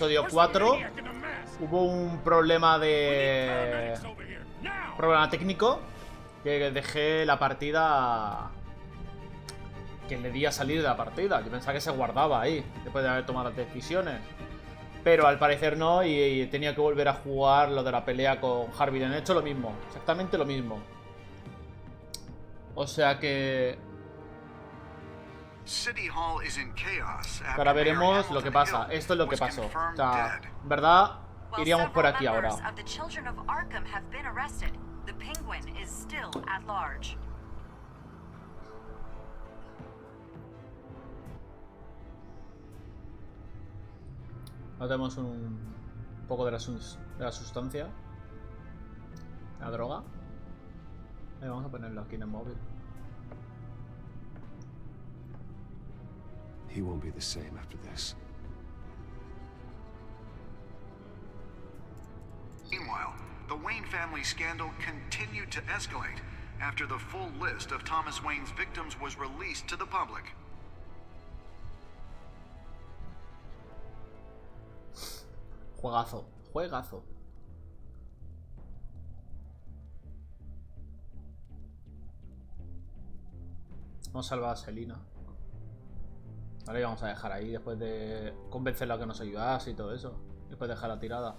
episodio 4 hubo un problema técnico que dejé la partida, que le di a salir de la partida. Yo pensaba que se guardaba ahí después de haber tomado las decisiones, pero al parecer no, y tenía que volver a jugar lo de la pelea con Harvey. Han hecho lo mismo, exactamente lo mismo. O sea que ahora veremos lo que pasa. Esto es lo que pasó. O sea, en verdad, iríamos por aquí ahora. Ahora tenemos un poco de la sustancia, la droga. Vamos a ponerlo aquí en el móvil. He won't be the same after this. Meanwhile, the Wayne family scandal continued to escalate after the full list of Thomas Wayne's victims was released to the public. Juegazo, juegazo. Vamos a salvar a Selina. Ahora la vamos a dejar ahí después de convencerla a que nos ayudase y todo eso. Después de dejarla tirada.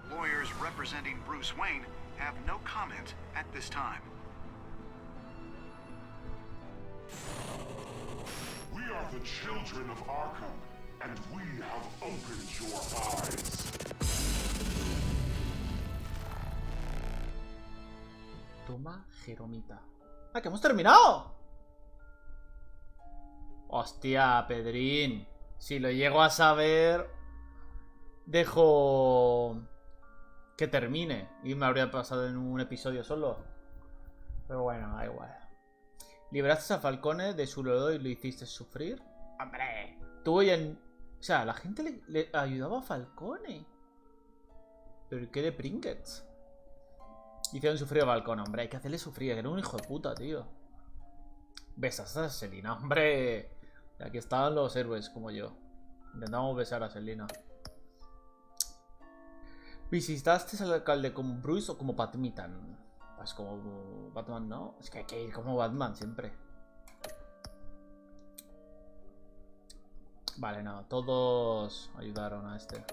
Lawyers representing Bruce Wayne have no comment at this time. We are the children of Arkham, and we have opened your eyes. Toma, Jeromita. ¡Ah, que hemos terminado! Hostia, Pedrín. Si lo llego a saber, dejo que termine. Y me habría pasado en un episodio solo. Pero bueno, da igual. ¿Liberaste a Falcone de su lodo y lo hiciste sufrir? ¡Hombre! Tú y en... O sea, la gente le ayudaba a Falcone. ¿Pero qué de Pringles? Hicieron sufrir a Falcone, hombre. Hay que hacerle sufrir. Era un hijo de puta, tío. Besas a Selina, hombre. Y aquí estaban los héroes como yo. Intentamos besar a Selina. ¿Visitaste al alcalde como Bruce o como Batman? Pues como Batman, ¿no? Es que hay que ir como Batman siempre. Vale, no. Todos ayudaron a este.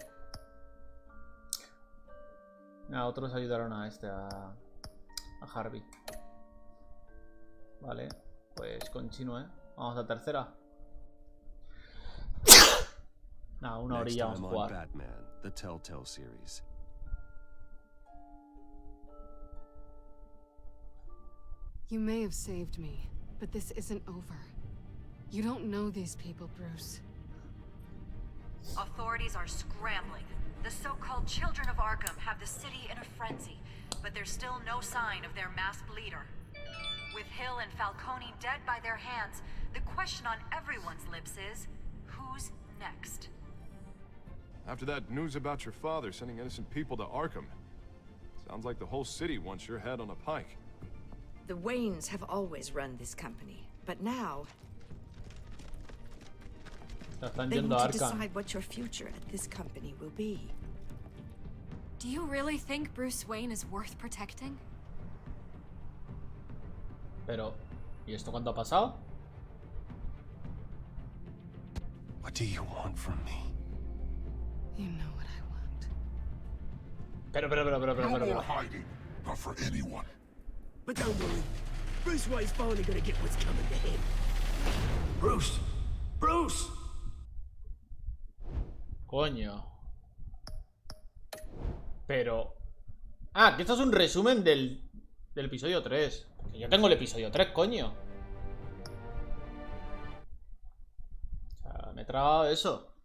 No, otros ayudaron a este, a Harvey. Vale, pues continúe. Vamos a la tercera. No, una orilla vamos a jugar. Batman, the Telltale series. You may have saved me, but this isn't over. You don't know these people, Bruce. Authorities are scrambling. The so-called Children of Arkham have the city in a frenzy, but there's still no sign of their masked leader. With Hill and Falcone dead by their hands, the question on everyone's lips is, who's next? After that news about your father sending innocent people to Arkham, sounds like the whole city wants your head on a pike. The Waynes have always run this company, but now they need to decide what your future at this company will be. Do you really think Bruce Wayne is worth protecting? Pero, ¿y esto cuándo ha pasado? What do you want from me? You know what I want. Pero. No more hiding, not for anyone. But don't worry, Bruce Wayne's finally gonna get what's coming to him. Bruce! Bruce! Coño. Pero... Ah, que esto es un resumen del episodio 3. Que yo tengo el episodio 3, coño. O sea, me he tragado eso.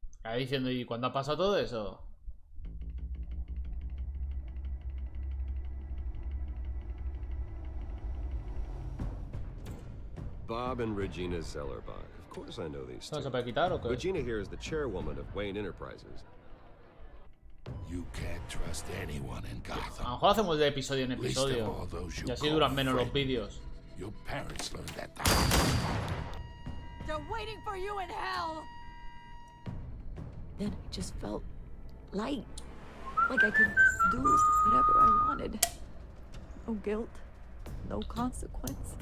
Estaba diciendo, ¿y cuándo ha pasado todo eso? Bob and Regina Zellerbach. Of course I know these ¿No two. se puede quitar o qué? Regina here is the chairwoman of Wayne Enterprises. You can't trust anyone in A lo Gotham. mejor hacemos de episodio en episodio. Y así duran menos los vídeos. Your parents learned that. They're waiting for you in hell. Then I just felt light, like I could do whatever I wanted. No guilt, no consequence.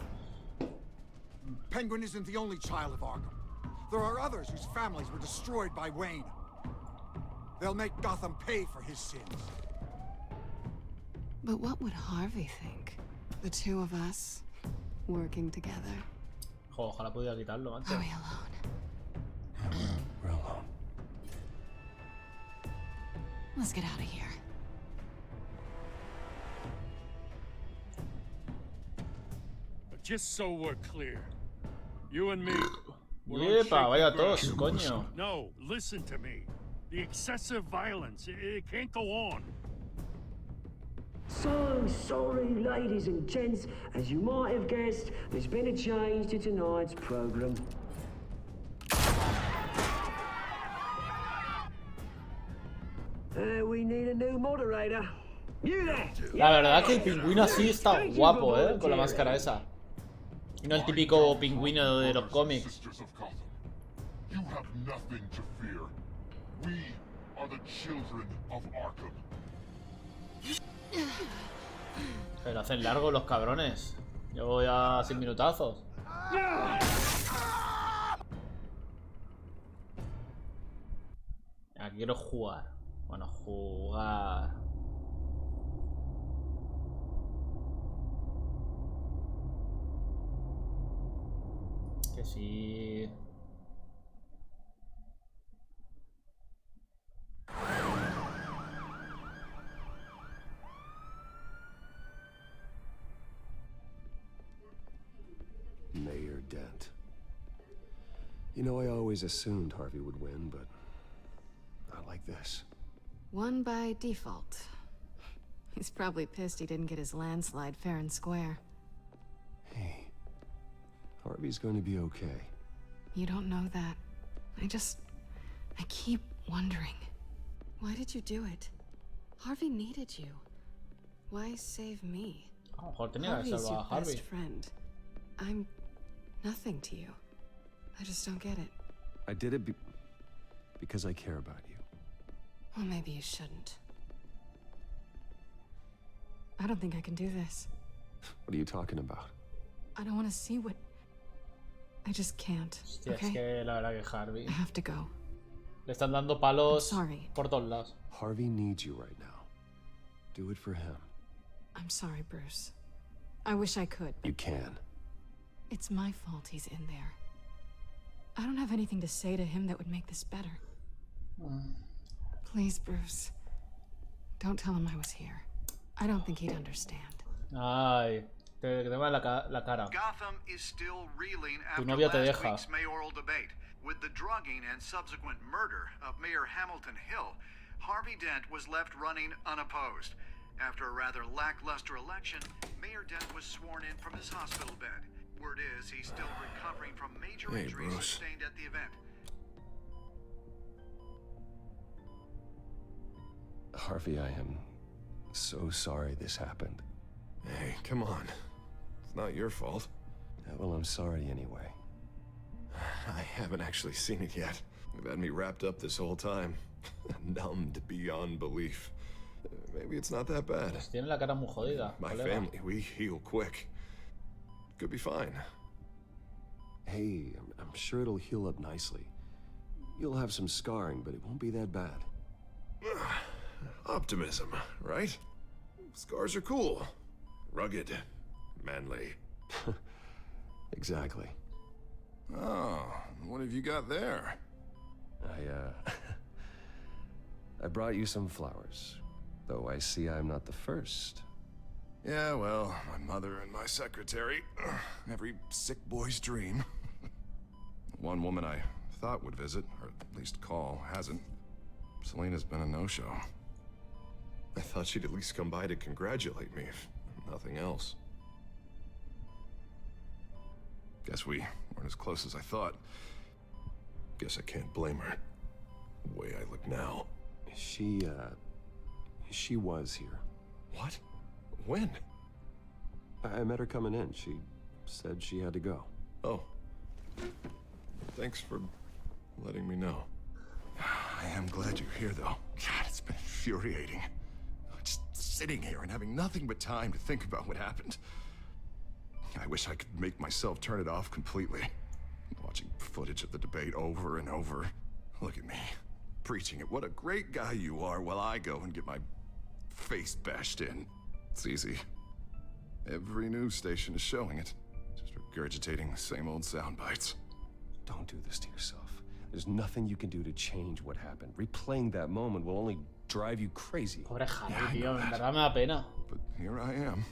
Penguin isn't the only child of Arkham. There are others whose families were destroyed by Wayne. They'll make Gotham pay for his sins. But what would Harvey think? The two of us working together. Jo, ojalá pudiera quitarlo antes. Are we alone? We're alone. Let's get out of here. But just so we're clear, you and me. Yepa, vaya tos, coño. No, listen to me. The excessive violence, it can't go on. So sorry, ladies and gents. As you might have guessed, there's been a change to tonight's program. We need a new moderator. You there? La verdad que el pingüino así está guapo, con la máscara esa. Y no el típico pingüino de los cómics. You have nothing to fear. We are the children of Arkham. Pero hacen largo los cabrones. Llevo ya 100 minutazos. Ya, quiero jugar. Bueno, jugar. Que sí. Mayor Dent. You know, I always assumed Harvey would win, but not like this. Won by default. He's probably pissed he didn't get his landslide fair and square. Hey, Harvey's going to be okay. You don't know that. I keep wondering. Why did you do it? Harvey needed you. Why save me? A lo mejor tenía que Harvey's salvar your a Harvey. best friend. I'm nothing to you. I just don't get it. I did it because I care about you. Well, maybe you shouldn't. I don't think I can do this. What are you talking about? I don't want to see what... I just can't. Hostia, okay? es que la verdad que Harvey. I have to go. Le están dando palos I'm sorry. por todos lados. Harvey needs you right now. Do it for him. I'm sorry, Bruce. I wish I could. You can. It's my fault he's in there. I don't have anything to say to him that would make this better. Please, Bruce. Don't tell him I was here. I don't think he'd understand. Ay, te quema la cara. Gotham is still reeling Tu after novia te last deja. week's mayoral debate. With the drugging and subsequent murder of Mayor Hamilton Hill, Harvey Dent was left running unopposed. After a rather lackluster election, Mayor Dent was sworn in from his hospital bed. Word is he's still recovering from major injuries sustained at the event. Harvey, I am so sorry this happened. Hey, come on. It's not your fault. Well, I'm sorry anyway. I haven't actually seen it yet. You've had me wrapped up this whole time. Numbed beyond belief. Maybe it's not that bad. Pues tiene la cara muy jodida. My colega. family, we heal quick. Could be fine. Hey, I'm sure it'll heal up nicely. You'll have some scarring, but it won't be that bad. Optimism, right? Scars are cool. Rugged. Manly. Exactly. Oh, what have you got there? I brought you some flowers. Though I see I'm not the first. Yeah, well, my mother and my secretary. Every sick boy's dream. One woman I thought would visit, or at least call, hasn't. Selena's been a no-show. I thought she'd at least come by to congratulate me, if nothing else. Guess we weren't as close as I thought. Guess I can't blame her. The way I look now. She She was here. What? When? I met her coming in. She said she had to go. Oh. Thanks for letting me know. I am glad you're here, though. God, it's been infuriating. Just sitting here and having nothing but time to think about what happened. I wish I could make myself turn it off completely. Watching footage of the debate over and over. Look at me, preaching it. What a great guy you are, while I go and get my face bashed in. It's easy. Every news station is showing it. Just regurgitating the same old sound bites. Don't do this to yourself. There's nothing you can do to change what happened. Replaying that moment will only drive you crazy. Pobre Javi, tío, en verdad me da pena. But here I am.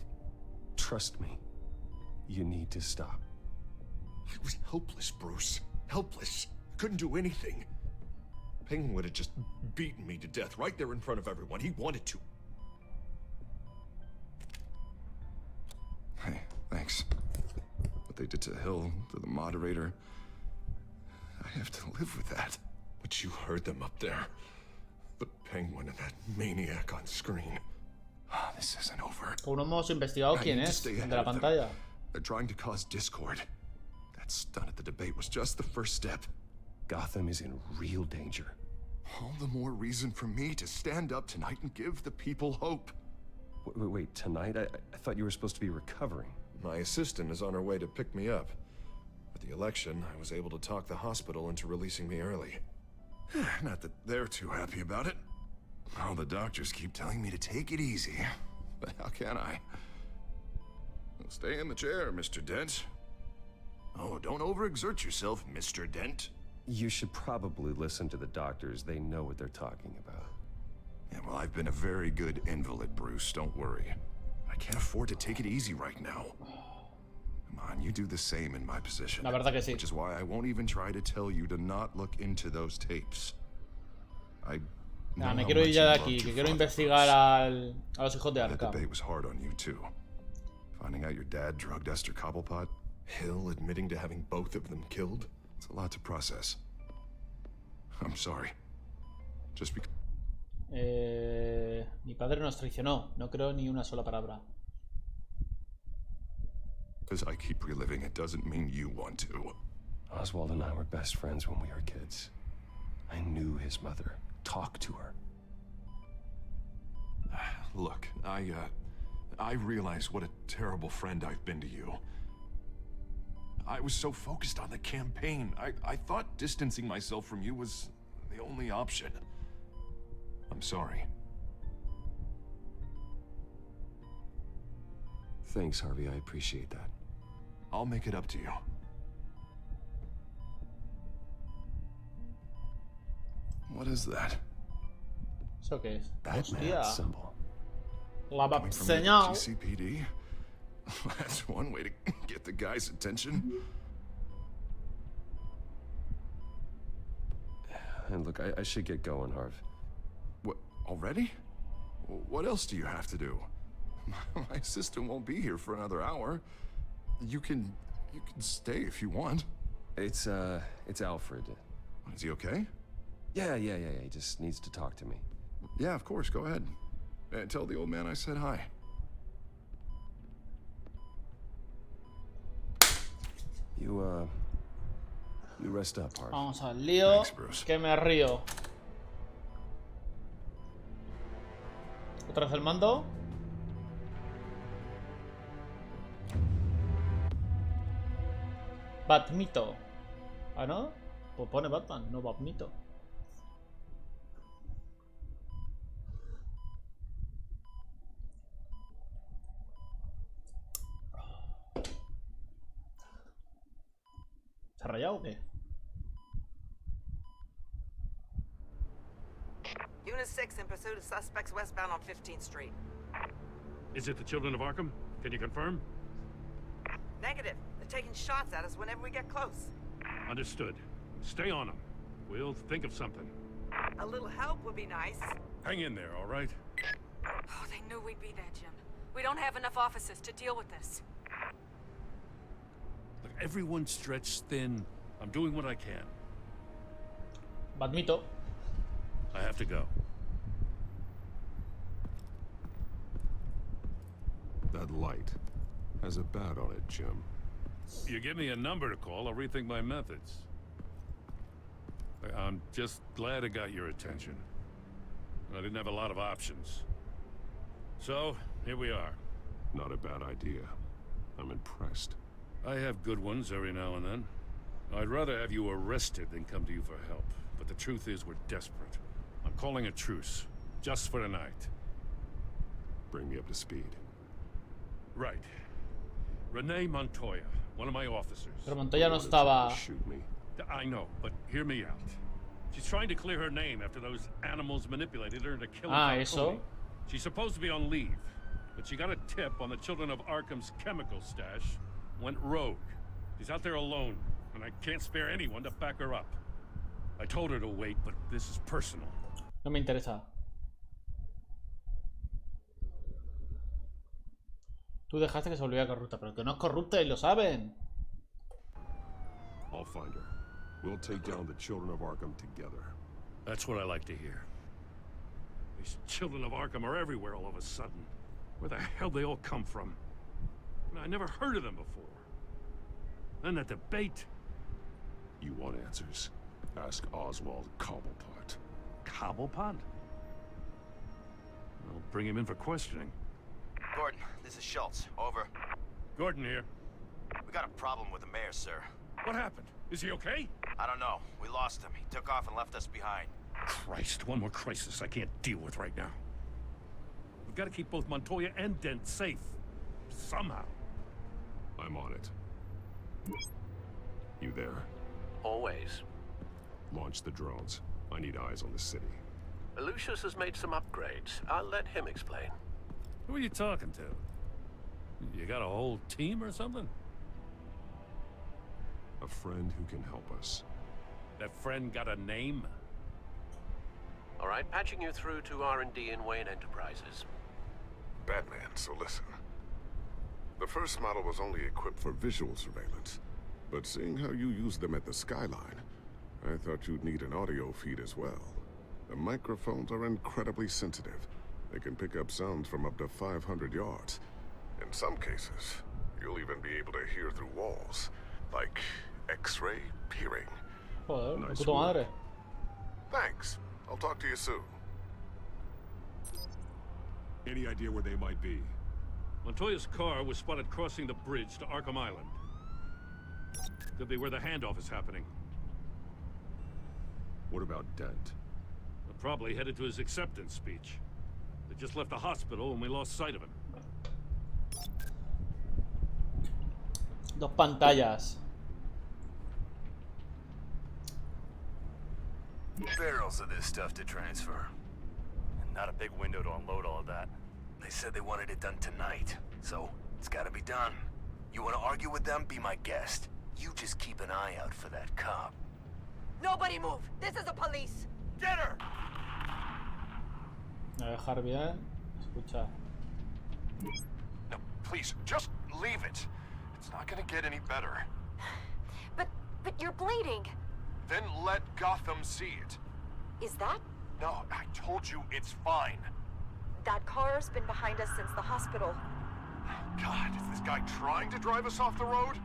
Trust me. You need to stop. I was helpless, Bruce. Helpless. Couldn't do anything. Penguin would have just beaten me to death right there in front of everyone. He wanted to. Hey, thanks. What they did to Hill, to the moderator, I have to live with that. But you heard them up there. The Penguin and that maniac on screen. This isn't over. Aún no hemos investigado quién es de la pantalla. They're trying to cause discord. That stunt at the debate was just the first step. Gotham is in real danger. All the more reason for me to stand up tonight and give the people hope. Wait, tonight? I thought you were supposed to be recovering. My assistant is on her way to pick me up. With the election, I was able to talk the hospital into releasing me early. Not that they're too happy about it. All the doctors keep telling me to take it easy. But how can I? Well, stay in the chair, Mr. Dent. Oh, don't overexert yourself, Mr. Dent. You should probably listen to the doctors. They know what they're talking about. Yeah, well, I've been a very good invalid, Bruce. Don't worry. I can't afford to take it easy right now. Come on, you do the same in my position. La verdad que sí. Which is why I won't even try to tell you to not look into those tapes. Nah, me quiero ir ya de aquí, que quiero investigar a los hijos de That Arkham. debate was hard on you, too. Finding out your dad drugged Esther Cobblepot, Hill admitting to having both of them killed. It's a lot to process. I'm sorry. Just because... Mi padre nos traicionó. No creo ni una sola palabra. Because I keep reliving it doesn't mean you want to. Oswald and I were best friends when we were kids. I knew his mother. Talked to her. Look, I realize what a terrible friend I've been to you. I was so focused on the campaign. I thought distancing myself from you was the only option. I'm sorry. Thanks, Harvey. I appreciate that. I'll make it up to you. What is that? ¿Eso qué es? Batman symbol. La Coming from the señal. GCPD? That's one way to get the guy's attention. And look, I should get going, Harv. What, already? What else do you have to do? My assistant won't be here for another hour. You can stay if you want. It's Alfred. Is he okay? Yeah. He just needs to talk to me. Yeah, of course. Go ahead. Tell the old man I said hi. You rest up, Harv. Vamos al lío. Thanks, Bruce. Que me río. ¿Otra vez el mando? Batmito. ¿Ah, no? Pues pone Batman, no Batmito. ¿Se ha rayado o qué? Unit 6 in pursuit of suspects westbound on 15th Street. Is it the children of Arkham? Can you confirm? Negative. They're taking shots at us whenever we get close. Understood. Stay on them. We'll think of something. A little help would be nice. Hang in there, all right? Oh, they knew we'd be there, Jim. We don't have enough officers to deal with this. Look, everyone's stretched thin. I'm doing what I can. Batmito. I have to go. Bud Light. Has a bat on it, Jim. You give me a number to call, I'll rethink my methods. I'm just glad it got your attention. I didn't have a lot of options. So, here we are. Not a bad idea. I'm impressed. I have good ones every now and then. I'd rather have you arrested than come to you for help. But the truth is, we're desperate. I'm calling a truce. Just for tonight. Bring me up to speed. Right. Renee Montoya, one of my officers. Pero Montoya no estaba... Shoot me. I know, but hear me out. She's trying to clear her name after those animals manipulated her into killing Falcone. Eso. She's supposed to be on leave, but she got a tip on the Children of Arkham's chemical stash. Went rogue. She's out there alone, and I can't spare anyone to back her up. I told her to wait, but this is personal. No me interesa. Tú dejaste que se volviera corrupta, pero que no es corrupta y lo saben. I'll find her. We'll take down the Children of Arkham together. That's what I like to hear. These Children of Arkham are everywhere all of a sudden. Where the hell they all come from? I never heard of them before. Then that debate. You want answers? Ask Oswald Cobblepot. Cobblepot? I'll bring him in for questioning. Gordon, this is Schultz. Over. Gordon here. We got a problem with the mayor, sir. What happened? Is he okay? I don't know. We lost him. He took off and left us behind. Christ, one more crisis I can't deal with right now. We've got to keep both Montoya and Dent safe. Somehow. I'm on it. You there? Always. Launch the drones. I need eyes on the city. Lucius has made some upgrades. I'll let him explain. Who are you talking to? You got a whole team or something? A friend who can help us. That friend got a name? All right, patching you through to R&D in Wayne Enterprises. Batman, so listen. The first model was only equipped for visual surveillance, but seeing how you use them at the Skyline, I thought you'd need an audio feed as well. The microphones are incredibly sensitive. They can pick up sounds from up to 500 yards. In some cases, you'll even be able to hear through walls, like X-ray peering. Joder, Nice puta madre. Thanks. I'll talk to you soon. Any idea where they might be? Montoya's car was spotted crossing the bridge to Arkham Island. Could be where the handoff is happening. What about Dent? They're probably headed to his acceptance speech. They just left the hospital and we lost sight of him. Dos pantallas. Barrels of this stuff to transfer. And not a big window to unload all of that. They said they wanted it done tonight, so it's gotta be done. You wanna argue with them? Be my guest. You just keep an eye out for that cop. Nobody move! This is the police! Get her! Me voy a dejar bien. Escucha. No, please, just leave it. It's not gonna get any better. But you're bleeding. Then let Gotham see it. Is that? No, I told you it's fine. That car's been behind us since the hospital. God, is this guy trying to drive us off the road?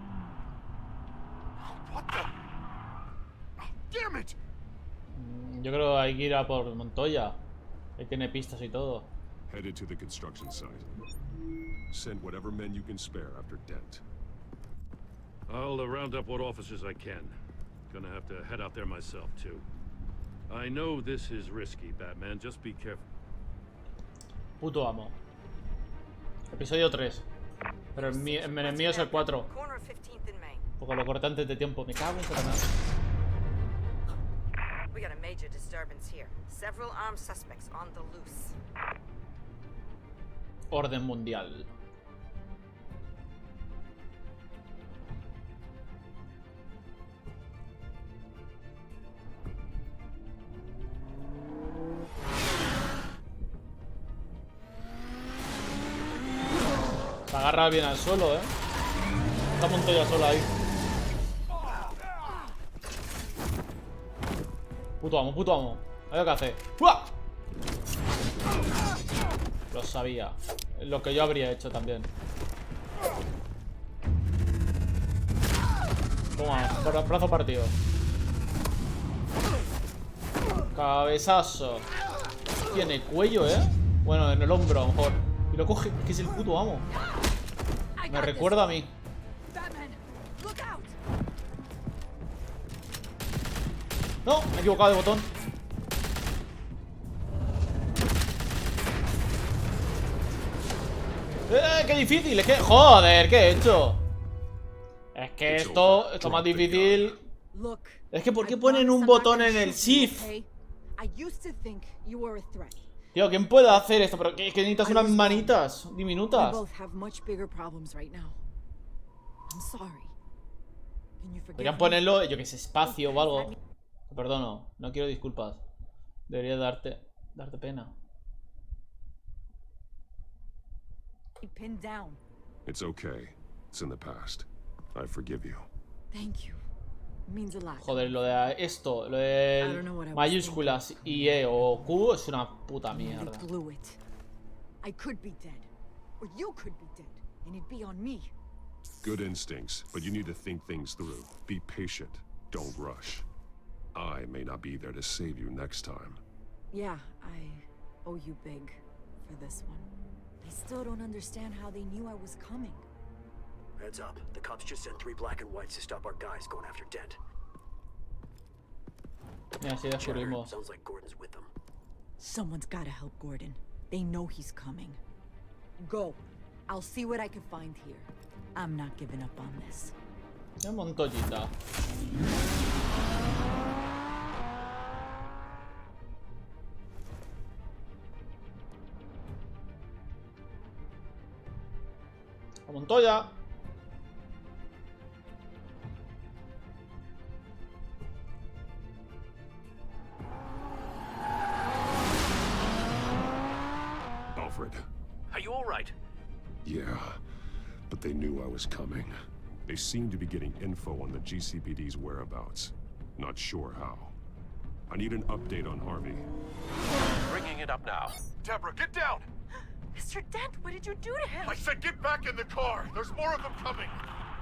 What the? Oh, damn it! Yo creo que hay que ir a por Montoya. Él tiene pistas y todo. Headed to the construction site. Send whatever men you can spare after Dent. I'll round up what officers I can. Gonna have to head out there myself, too. I know this is risky, Batman. Just be careful. Puto amo. Episodio 3. Pero el mío es el 4. Corner of 15th and Main. Porque lo corté antes de tiempo. Me cago en Satanás. We got a major disturbance here. Several armed suspects on the loose. Orden mundial. Se agarra bien al suelo, Está Montoya sola ahí. Puto amo, puto amo. A ver qué hace. ¡Uah! Lo sabía. lo que yo habría hecho también. Toma, brazo partido. Cabezazo. Tiene cuello, Bueno, en el hombro a lo mejor. Y lo coge, que es el puto amo. Me recuerda a mí. No, me he equivocado de botón. ¡Qué difícil! Es que... ¡Joder! ¿Qué he hecho? Es que esto más difícil... Es que ¿por qué ponen un botón en el shift? Tío, ¿quién puede hacer esto? Pero que necesitas unas manitas diminutas. Podrían ponerlo, yo que sé, espacio o algo. Te perdono, no quiero disculpas. Debería darte pena. It's okay. It's in the past. I forgive you. Thank you. Means a lot. Joder, lo de esto, lo de mayúsculas y E o Q es una puta mierda. I could be dead, or you could be dead, and it'd be on me. Good instincts, but you need to think things through. Be patient. Don't rush. I may not be there to save you next time. Yeah, I owe you big for this one. I still don't understand how they knew I was coming. Heads up. The cops just sent 3 black and whites to stop our guys going after Dent. Mira, si descubrimos. Sounds like Gordon's with them. Someone's gotta help Gordon. They know he's coming. Go. I'll see what I can find here. I'm not giving up on this. Una montollita. La montoya. Alfred. Are you all right? Yeah, but they knew I was coming. They seem to be getting info on the GCPD's whereabouts. Not sure how. I need an update on Harvey. Bringing it up now. Deborah, get down! Mr. Dent, what did you do to him? I said get back in the car! There's more of them coming!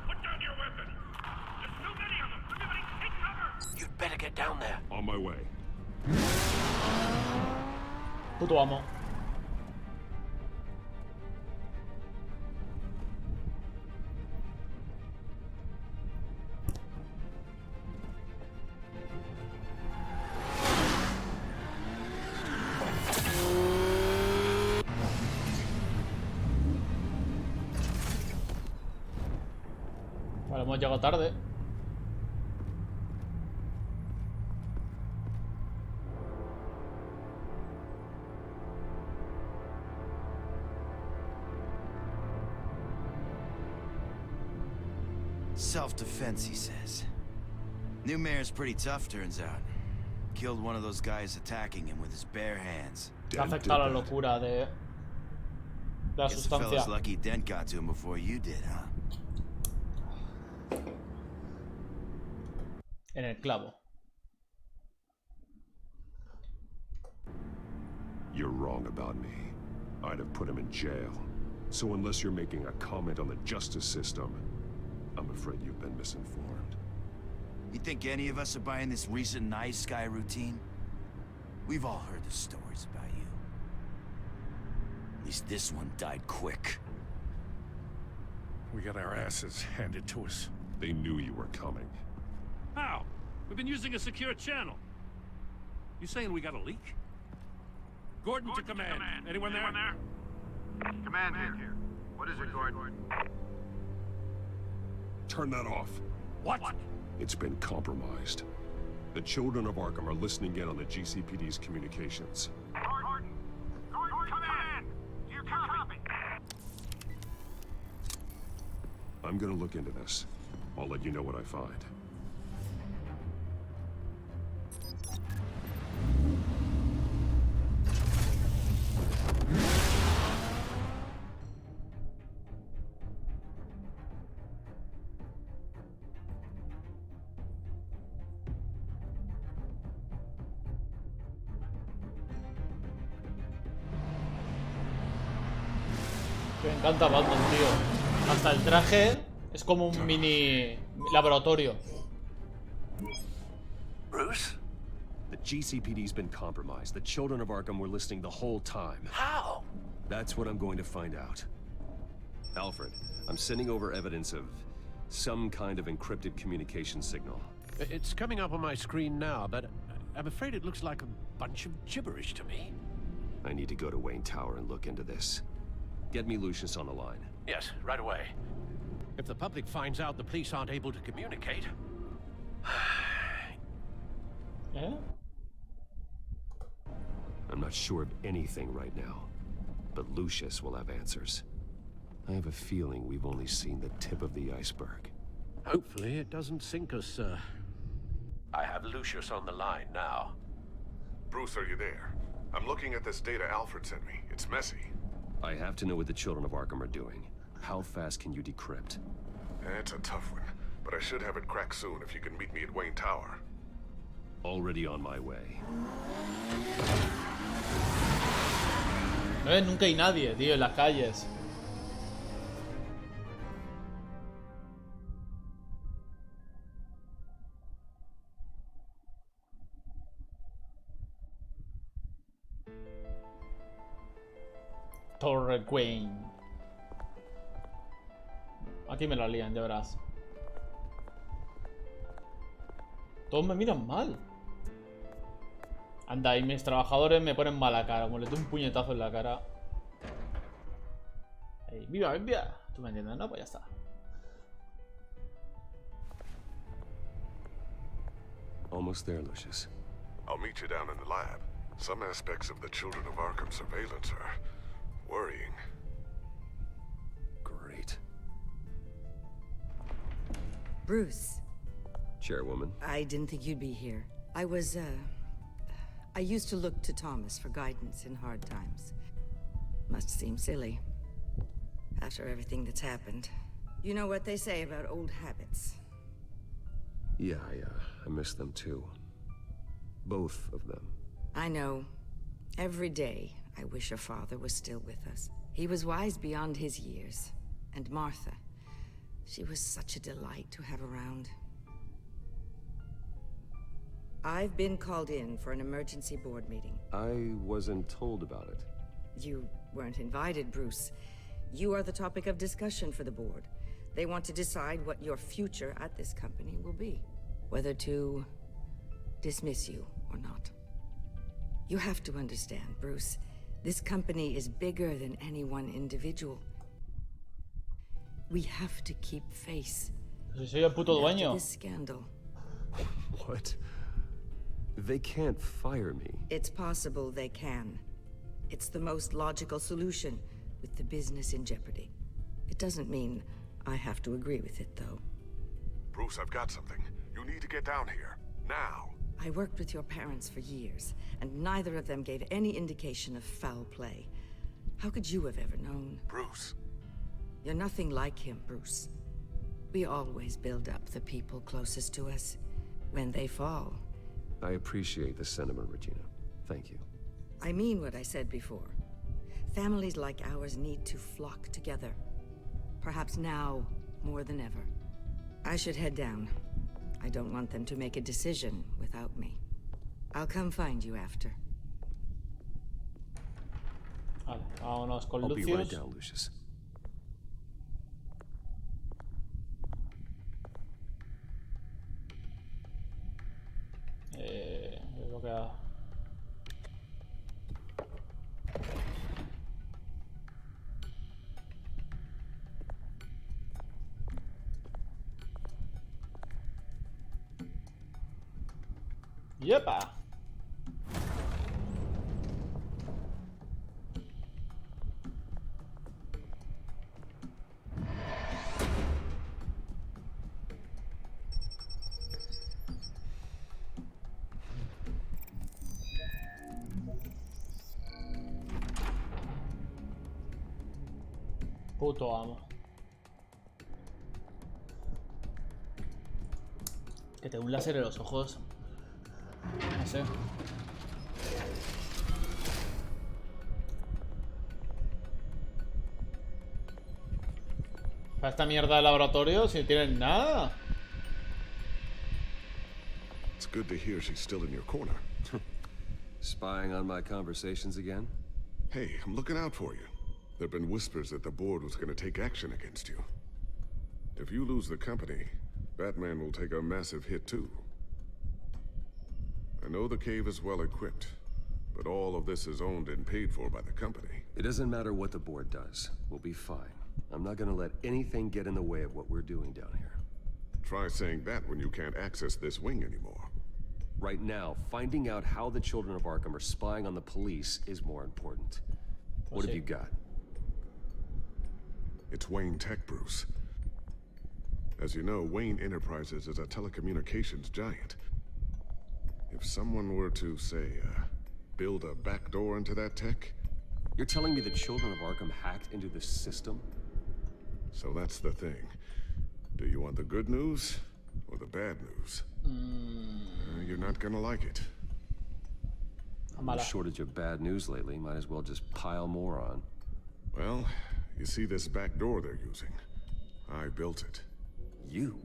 Put down your weapon! There's too many of them! Everybody take cover! You'd better get down there. On my way. Puto amo. Vale, hemos llegado tarde. Self-defense, he says. New mayor's pretty tough, turns out. Killed one of those guys attacking him with his bare hands. Le ha afectado la locura de la Guess the fellow's sustancia. lucky Dent got to him before you did, huh? En el clavo. You're wrong about me. I'd have put him in jail. So unless you're making a comment on the justice system, I'm afraid you've been misinformed. You think any of us are buying this recent night sky routine? We've all heard the stories about you. At least this one died quick. We got our asses handed to us. They knew you were coming. How? We've been using a secure channel. You saying we got a leak? Gordon to command. Anyone there? Command here. What is it, Gordon? Turn that off. What? It's been compromised. The children of Arkham are listening in on the GCPD's communications. Gordon, command! Do you copy? I'm gonna look into this. I'll let you know what I find. Me encanta Batman, tío. Hasta el traje es como un mini laboratorio. Bruce? The GCPD's been compromised. The children of Arkham were listening the whole time. How? That's what I'm going to find out. Alfred, I'm sending over evidence of some kind of encrypted communication signal. It's coming up on my screen now, but I'm afraid it looks like a bunch of gibberish to me. I need to go to Wayne Tower and look into this. Get me Lucius on the line. Yes, right away. If the public finds out the police aren't able to communicate... ¿Eh? I'm not sure of anything right now, but Lucius will have answers. I have a feeling we've only seen the tip of the iceberg. Hopefully it doesn't sink us, sir. I have Lucius on the line now. Bruce, are you there? I'm looking at this data Alfred sent me. It's messy. I have to know what the children of Arkham are doing. How fast can you decrypt? It's a tough one, but I should have it cracked soon if you can meet me at Wayne Tower. Already on my way. Nunca hay nadie, tío, en las calles. Torre Wayne. Aquí me la lían, ya verás. Todos me miran mal. Anda, y mis trabajadores me ponen mala cara. Como le doy un puñetazo en la cara. Ahí, ¡viva, viva! Tú me entiendes, ¿no? Pues ya está. Almost there, Lucius. I'll meet you down in the lab. Some aspects of the Children of Arkham surveillance are worrying. Great. Bruce. Chairwoman. I didn't think you'd be here. I used to look to Thomas for guidance in hard times. Must seem silly. After everything that's happened. You know what they say about old habits. Yeah, I miss them too. Both of them. I know. Every day, I wish your father was still with us. He was wise beyond his years. And Martha, she was such a delight to have around. I've been called in for an emergency board meeting. I wasn't told about it. You weren't invited, Bruce. You are the topic of discussion for the board. They want to decide what your future at this company will be. Whether to dismiss you or not. You have to understand, Bruce. This company is bigger than any one individual. We have to keep face. Si soy el puto dueño. This scandal. What? They can't fire me. It's possible they can. It's the most logical solution with the business in jeopardy. It doesn't mean I have to agree with it, though. Bruce, I've got something. You need to get down here. Now. I worked with your parents for years, and neither of them gave any indication of foul play. How could you have ever known? Bruce. You're nothing like him, Bruce. We always build up the people closest to us. When they fall... I appreciate the sentiment, Regina. Thank you. I mean what I said before. Families like ours need to flock together. Perhaps now, more than ever. I should head down. I don't want them to make a decision without me. I'll come find you after. Vale, vámonos con I'll Lucius. be right down, Lucius. Lo que da. ¡Yepa! Puto amo. Que te dé un láser en los ojos. No sé. Para esta mierda de laboratorio, si no tienen nada. It's good to hear she's still in your corner. Spying on my conversations again? Hey, I'm looking out for you. There have been whispers that the board was going to take action against you. If you lose the company, Batman will take a massive hit too. I know the cave is well equipped, but all of this is owned and paid for by the company. It doesn't matter what the board does. We'll be fine. I'm not gonna let anything get in the way of what we're doing down here. Try saying that when you can't access this wing anymore. Right now, finding out how the Children of Arkham are spying on the police is more important. What have you got? It's Wayne Tech, Bruce. As you know, Wayne Enterprises is a telecommunications giant. If someone were to, say, build a backdoor into that tech... You're telling me the Children of Arkham hacked into this system? So that's the thing. Do you want the good news or the bad news? You're not gonna like it. No shortage of bad news lately. Might as well just pile more on. Well, you see this back door they're using? I built it. You?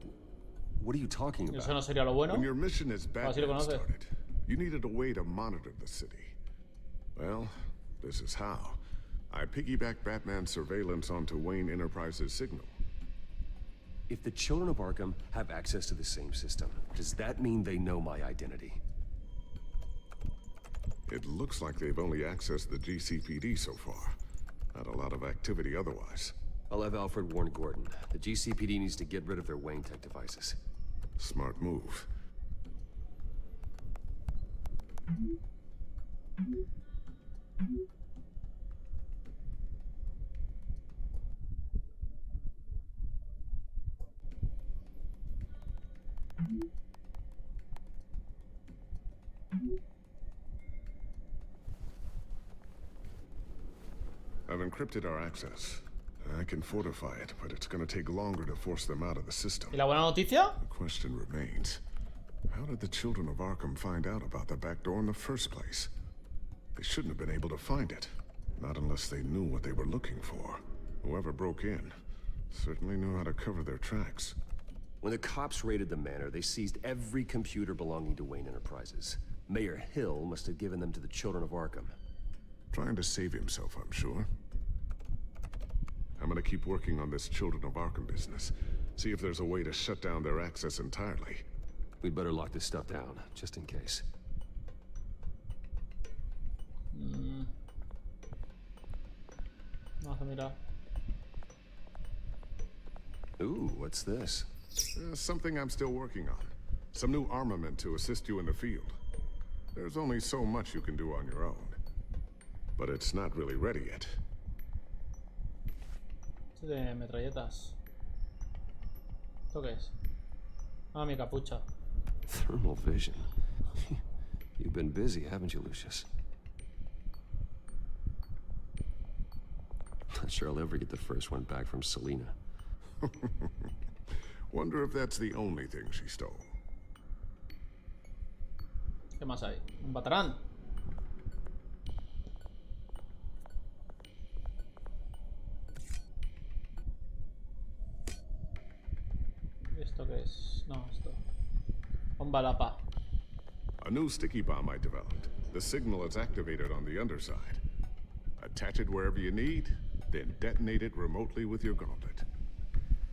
What are you talking about? Eso no sería lo bueno. When your mission as Batman conoces. started, you needed a way to monitor the city. Well, this is how. I piggybacked Batman's surveillance onto Wayne Enterprises' signal. If the Children of Arkham have access to the same system, does that mean they know my identity? It looks like they've only accessed the GCPD so far. Not a lot of activity otherwise. I'll have Alfred warn Gordon. The GCPD needs to get rid of their Wayne Tech devices. Smart move. I've encrypted our access. I can fortify it, but it's gonna take longer to force them out of the system. ¿Y la buena noticia? The question remains, how did the Children of Arkham find out about the back door in the first place? They shouldn't have been able to find it. Not unless they knew what they were looking for. Whoever broke in certainly knew how to cover their tracks. When the cops raided the manor, they seized every computer belonging to Wayne Enterprises. Mayor Hill must have given them to the Children of Arkham. Trying to save himself, I'm sure. I'm gonna keep working on this Children of Arkham business. See if there's a way to shut down their access entirely. We'd better lock this stuff down, just in case. Vamos a mirar. Ooh, what's this? Something I'm still working on. Some new armament to assist you in the field. There's only so much you can do on your own. But it's not really ready yet. Este de metralletas. ¿Esto qué es? Ah, mi capucha. Thermal vision. You've been busy, haven't you, Lucius? Not sure I'll ever get the first one back from Selina. Wonder if that's the only thing she stole. ¿Qué más hay? Un batarán. ¿Esto qué es? No, esto. Bomba lapa. A new sticky bomb I developed. The signal is activated on the underside. Attach it wherever you need, then detonate it remotely with your gauntlet.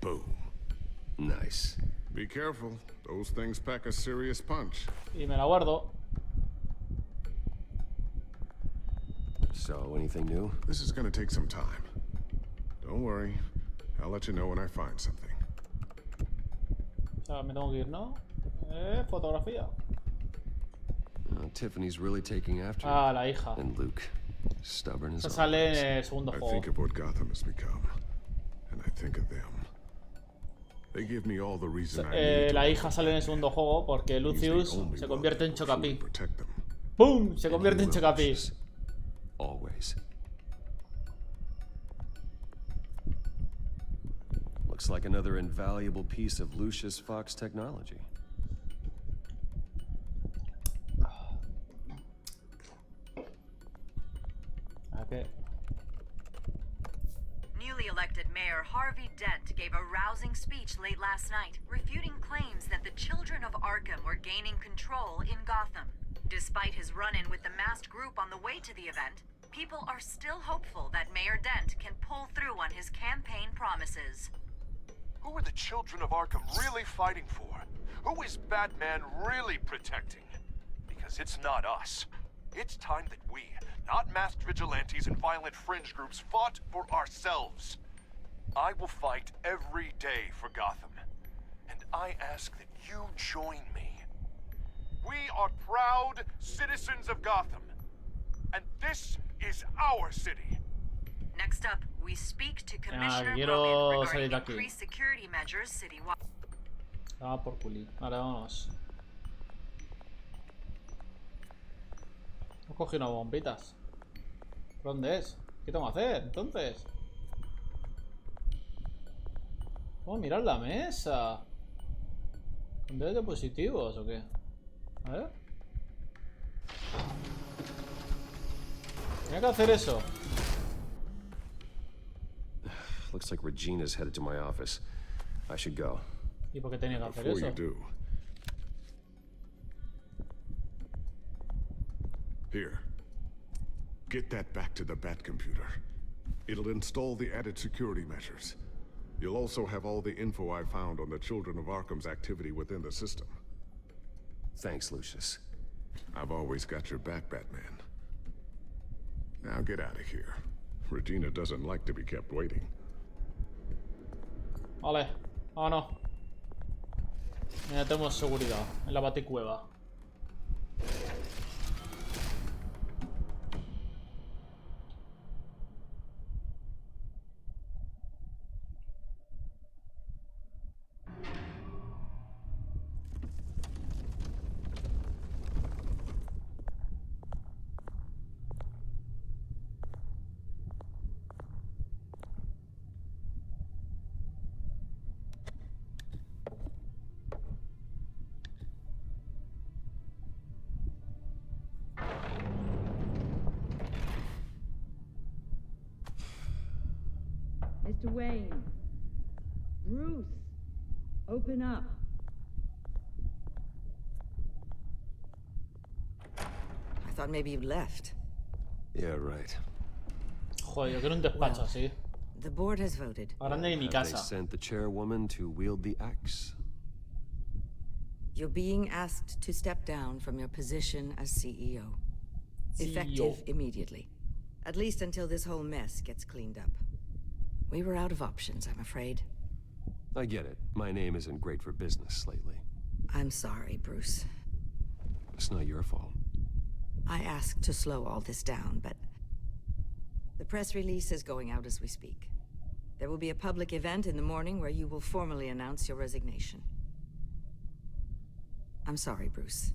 Boom. Nice. Be careful. Those things pack a serious punch. Y me la guardo. So, anything new? This is gonna take some time. Don't worry. I'll let you know when I find something. O sea, me tengo que ir, ¿no? Fotografía. Tiffany's really taking after Ah, la hija. And Luke, stubborn as Esta sale always. en el segundo I juego. think of what Gotham has become, and I think of them. They give me all the reason I need to La hija sale en el segundo juego porque Lucius se convierte en Chocapi. protect them. ¡Pum! Se convierte en Chocapi. Always. Looks like another invaluable piece of Lucius Fox technology. Okay. Newly elected Mayor Harvey Dent gave a speech late last night, refuting claims that the children of Arkham were gaining control in Gotham. Despite his run-in with the masked group on the way to the event, people are still hopeful that Mayor Dent can pull through on his campaign promises. Who are the children of Arkham really fighting for? Who is Batman really protecting? Because it's not us. It's time that we, not masked vigilantes and violent fringe groups, fought for ourselves. I will fight every day for Gotham. And I ask that you join me. We are proud citizens of Gotham. And this is our city. Next up, we speak to Commissioner quiero Brogan salir regarding de aquí. increased security measures citywide. Ah, por culi. Vale, vámonos. He cogido unas bombitas. ¿Por dónde es? ¿Qué tengo que hacer, entonces? ¿Cómo mirar la mesa? ¿Dónde hay dispositivos o qué? A ver. Tenía que hacer eso. Looks like Regina's headed to my office. I should go. ¿Y por qué tenía que hacer Before eso? you do, here, get that back to the Bat computer. It'll install the added security measures. You'll also have all the info I found on the Children of Arkham's activity within the system. Thanks, Lucius. I've always got your back, Batman. Now get out of here. Regina doesn't like to be kept waiting. Vale, vámonos. Ya tenemos seguridad en la baticueva. Mr. Wayne. Bruce. Open up. I thought maybe you left. Yeah, right. Joder, yo quiero un despacho así. The board has voted. Grande de mi Have casa. they sent the chairwoman to wield the axe? You're being asked to step down from your position as CEO. Effective immediately. At least until this whole mess gets cleaned up. We were out of options, I'm afraid. I get it. My name isn't great for business lately. I'm sorry, Bruce. It's not your fault. I asked to slow all this down, but the press release is going out as we speak. There will be a public event in the morning where you will formally announce your resignation. I'm sorry, Bruce.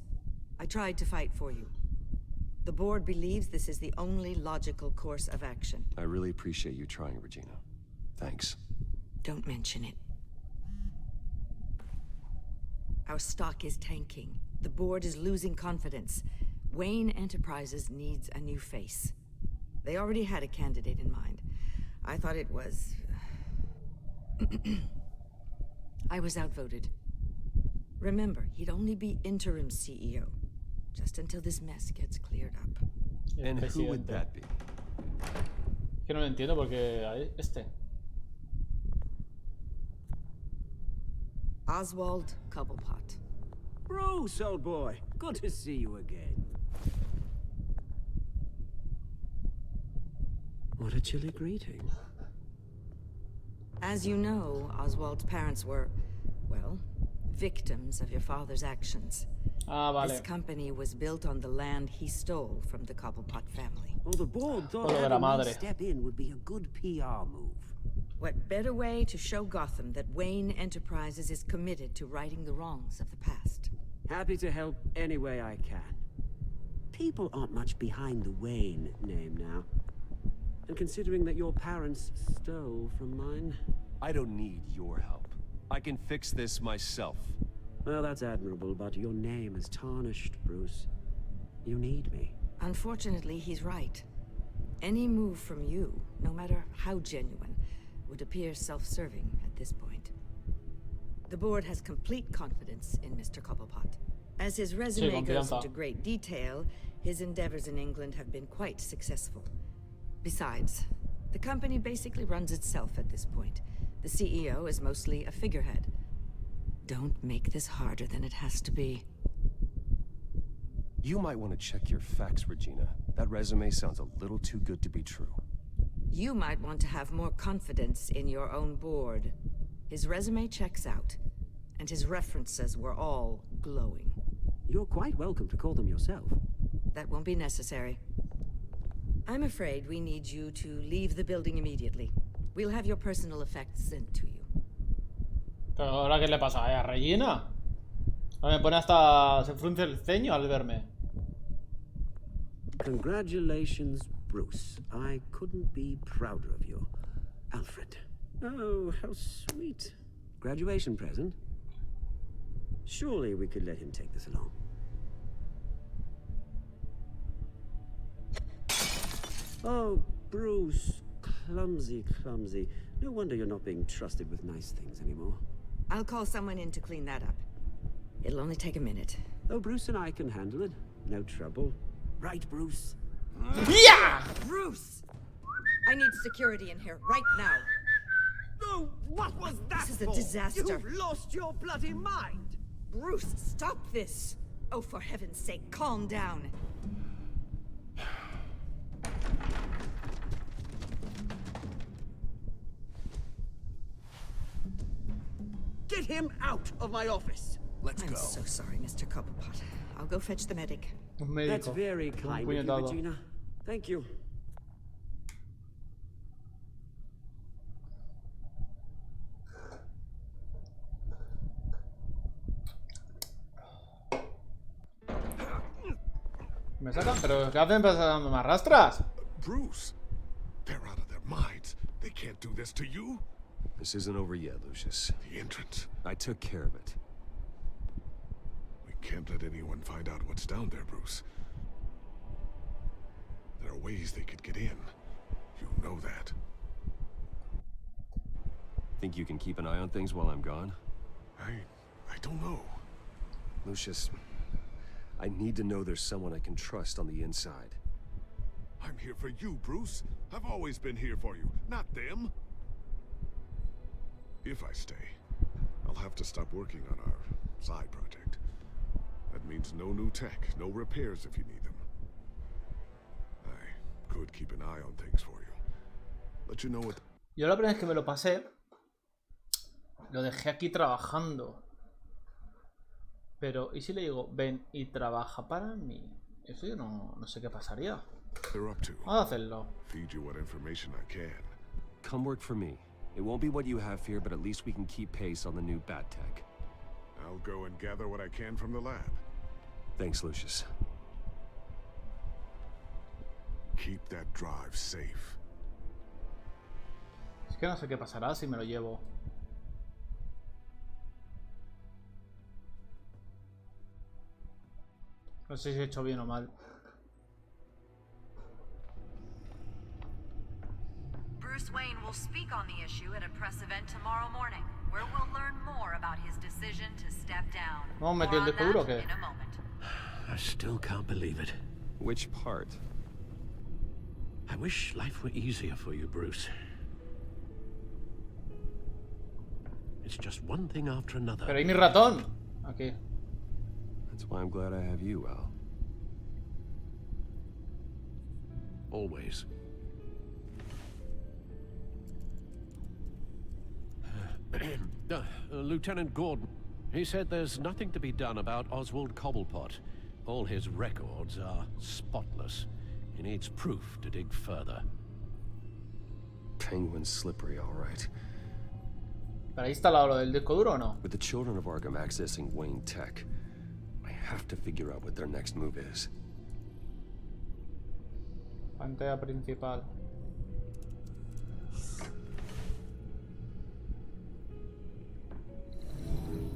I tried to fight for you. The board believes this is the only logical course of action. I really appreciate you trying, Regina. Thanks. Don't mention it. Our stock is tanking. The board is losing confidence. Wayne Enterprises needs a new face. They already had a candidate in mind. I thought it was... I was outvoted. Remember, he'd only be interim CEO. Just until this mess gets cleared up. And who would that be? Que no lo entiendo porque... Este. Oswald Cobblepot. Bruce, old boy. Good to see you again. What a chilly greeting. As you know, Oswald's parents were, well, victims of your father's actions. Ah, vale. This company was built on the land he stole from the Cobblepot family. Well, the board thought having me step in would be a good PR move. What better way to show Gotham that Wayne Enterprises is committed to righting the wrongs of the past? Happy to help any way I can. People aren't much behind the Wayne name now. And considering that your parents stole from mine... I don't need your help. I can fix this myself. Well, that's admirable, but your name is tarnished, Bruce. You need me. Unfortunately, he's right. Any move from you, no matter how genuine, would appear self-serving at this point. The board has complete confidence in Mr. Cobblepot. As his resume goes into great detail, his endeavors in England have been quite successful. Besides, the company basically runs itself at this point. The CEO is mostly a figurehead. Don't make this harder than it has to be. You might want to check your facts, Regina. That resume sounds a little too good to be true. You might want to have more confidence in your own board. His resume checks out, and his references were all glowing. You're quite welcome to call them yourself. That won't be necessary. I'm afraid we need you to leave the building immediately. We'll have your personal effects sent to you. Pero ahora, ¿qué le pasa a Regina? Ahora me pone hasta... se frunce el ceño al verme. Congratulations, Bruce. I couldn't be prouder of you. Alfred. Oh, how sweet. Graduation present? Surely we could let him take this along. Oh, Bruce. Clumsy, clumsy. No wonder you're not being trusted with nice things anymore. I'll call someone in to clean that up. It'll only take a minute. Oh, Bruce and I can handle it. No trouble. Right, Bruce? Yeah! Bruce! I need security in here, right now. No, what was that? This is a disaster. You've lost your bloody mind! Bruce, stop this! Oh, for heaven's sake, calm down. Get him out of my office! Let's I'm go. so sorry, Mr. Cobblepot. I'll go fetch the medic. That's very kind of you, Regina. Thank you. ¿Me sacan? ¿Pero qué hacen pasando? ¿Me arrastras? Bruce, they're out of their minds. They can't do this to you. This isn't over yet, Lucius. The entrance. I took care of it. We can't let anyone find out what's down there, Bruce. There are ways they could get in. You know that. Think you can keep an eye on things while I'm gone? I don't know. Lucius, I need to know there's someone I can trust on the inside. I'm here for you, Bruce. I've always been here for you, not them. If I stay, I'll have to stop working on our side project. That means no new tech, no repairs if you need them. I could keep an eye on things for you. Let you know what... Yo la primera vez que me lo pasé, lo dejé aquí trabajando. Pero, ¿y si le digo, ven y trabaja para mí? Eso yo no sé qué pasaría. Vamos a hacerlo. Feed you what information I can. Come work for me. It won't be what you have here, but at least we can keep pace on the new bat tech. I'll go and gather what I can from the lab. Thanks, Lucius. Keep that drive safe. Es que no sé qué pasará si me lo llevo. No sé si he hecho bien o mal. Bruce Wayne will speak on the issue at a press event tomorrow morning, where we'll learn more about his decision to step down. ¿Vamos a meter el disco duro o qué? In a moment. I still can't believe it. Which part? I wish life were easier for you, Bruce. It's just one thing after another. Pero ¿y mi ratón? Aquí. That's why I'm glad I have you, Al. Always. Lieutenant Gordon, he said there's nothing to be done about Oswald Cobblepot. All his records are spotless. He needs proof to dig further. Penguin's slippery, all right. ¿Pero ahí está lo del disco duro o no? With the children of Arkham accessing Wayne Tech, I have to figure out what their next move is. Pantalla principal.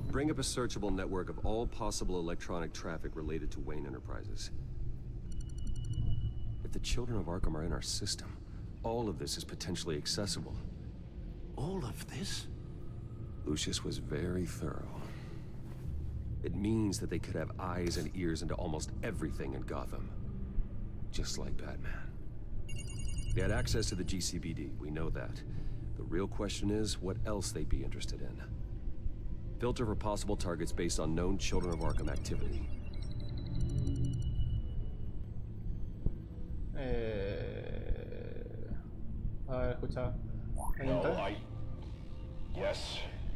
Bring up a searchable network of all possible electronic traffic related to Wayne Enterprises. If the children of Arkham are in our system, all of this is potentially accessible. All of this? Lucius was very thorough. It means that they could have eyes and ears into almost everything in Gotham. Just like Batman. They had access to the GCPD, we know that. The real question is, what else they'd be interested in. Filter for possible targets based on known Children of Arkham activity. A ver, escucha. No,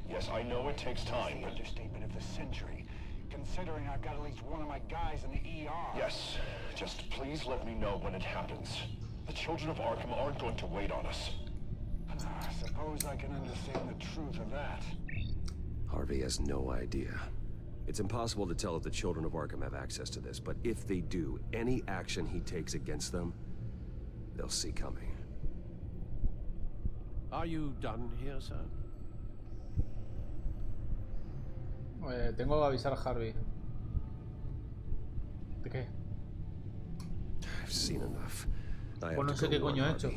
Yes, I know it takes time, but... Understatement of the century, considering I've got at least one of my guys in the ER. Yes, just please let me know when it happens. The Children of Arkham aren't going to wait on us. I suppose I can understand the truth of that. Harvey has no idea. It's impossible to tell if the Children of Arkham have access to this, but if they do, any action he takes against them, they'll see coming. Are you done here, sir? Tengo que avisar a Harvey. ¿De qué? I've seen enough. Pues no sé qué coño he hecho.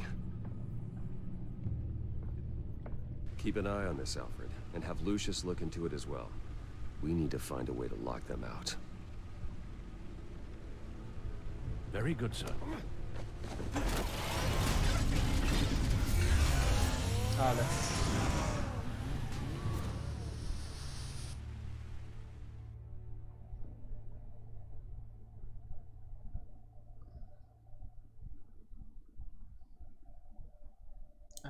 Keep an eye on this, Alfred, and have Lucius look into it as well. We need to find a way to lock them out. Very good, sir. Vale.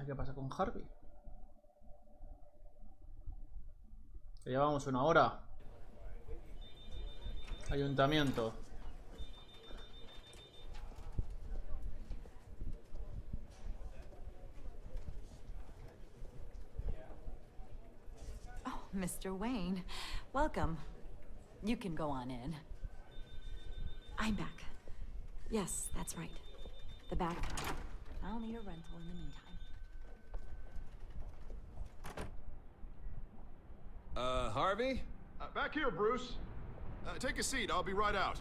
¿Qué pasa con Harvey? Ya llevamos una hora. Ayuntamiento. Oh, Mr. Wayne, welcome. You can go on in. I'm back. Yes, that's right. The back. I'll need a rental in the meantime. Harvey? Back here, Bruce. Take a seat. I'll be right out.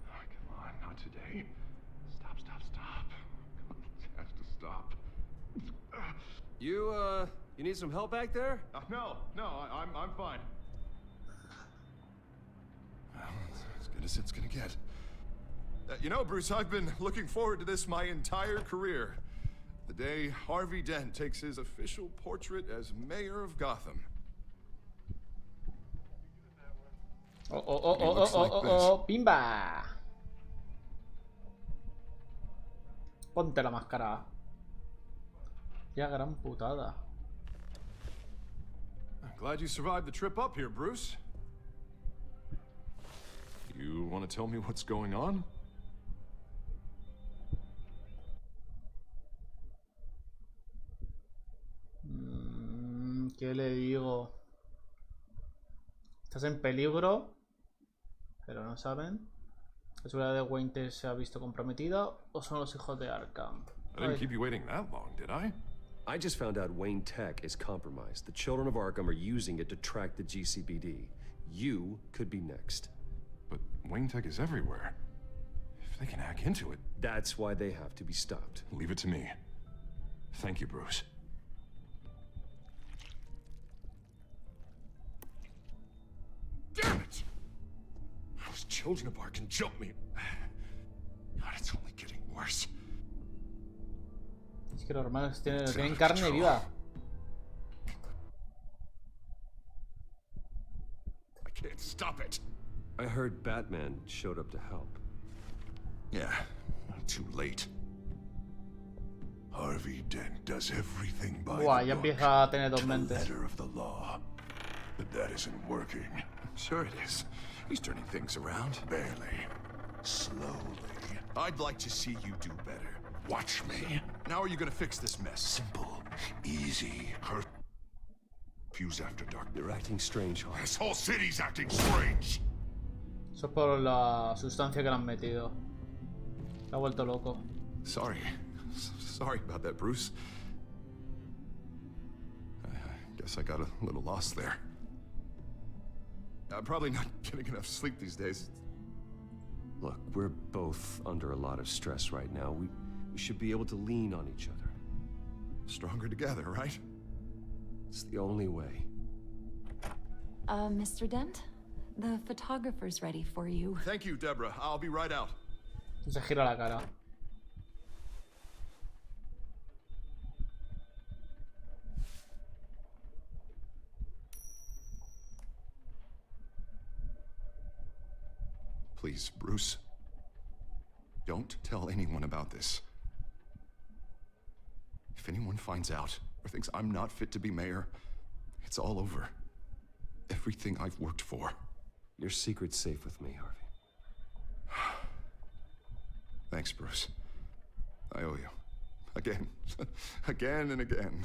Oh, come on, not today. Stop. It has to stop. You need some help back there? No, I'm fine. Well, as good as it's gonna get. You know, Bruce, I've been looking forward to this my entire career. The day Harvey Dent takes his official portrait as mayor of Gotham. Oh, pimba. Ponte la máscara. Ya gran putada. I'm glad you survived the trip up here, Bruce. You want to tell me what's going on? ¿Qué le digo? Estás en peligro, pero no saben. ¿La seguridad de Wayne se ha visto comprometida o son los hijos de Arkham? I didn't keep you waiting that long, did I? I just found out Wayne Tech is compromised. The Children of Arkham are using it to track the GCPD. You could be next. But Wayne Tech is everywhere. If they can hack into it... That's why they have to be stopped. Leave it to me. Thank you, Bruce. Damn it! Those Children of Arkham jumped me. God, it's only getting worse. Es que los hermanos tienen carne viva. I can't stop it. I heard Batman showed up to help. Yeah, too late. Harvey Dent does everything by Buah, the ya book, empieza a tener dos to the mentes. letter of the law. But that isn't working. Sure it is. He's turning things around. Barely. Slowly. I'd like to see you do better. Watch me. How are you gonna fix this mess? Simple. Easy. Fuse after dark. You're acting strange, Harvey. This whole city's acting strange. Eso es por la sustancia que le han metido. Se ha vuelto loco. Sorry about that, Bruce. I guess I got a little lost there. I'm probably not getting enough sleep these days. Look, we're both under a lot of stress right now. We should be able to lean on each other. Stronger together, right? It's the only way. Mr. Dent? The photographer's ready for you. Thank you, Deborah. I'll be right out. Se gira la cara. Please, Bruce. Don't tell anyone about this. If anyone finds out or thinks I'm not fit to be mayor, it's all over. Everything I've worked for. Your secret's safe with me, Harvey. Thanks, Bruce. I owe you. Again. Again and again.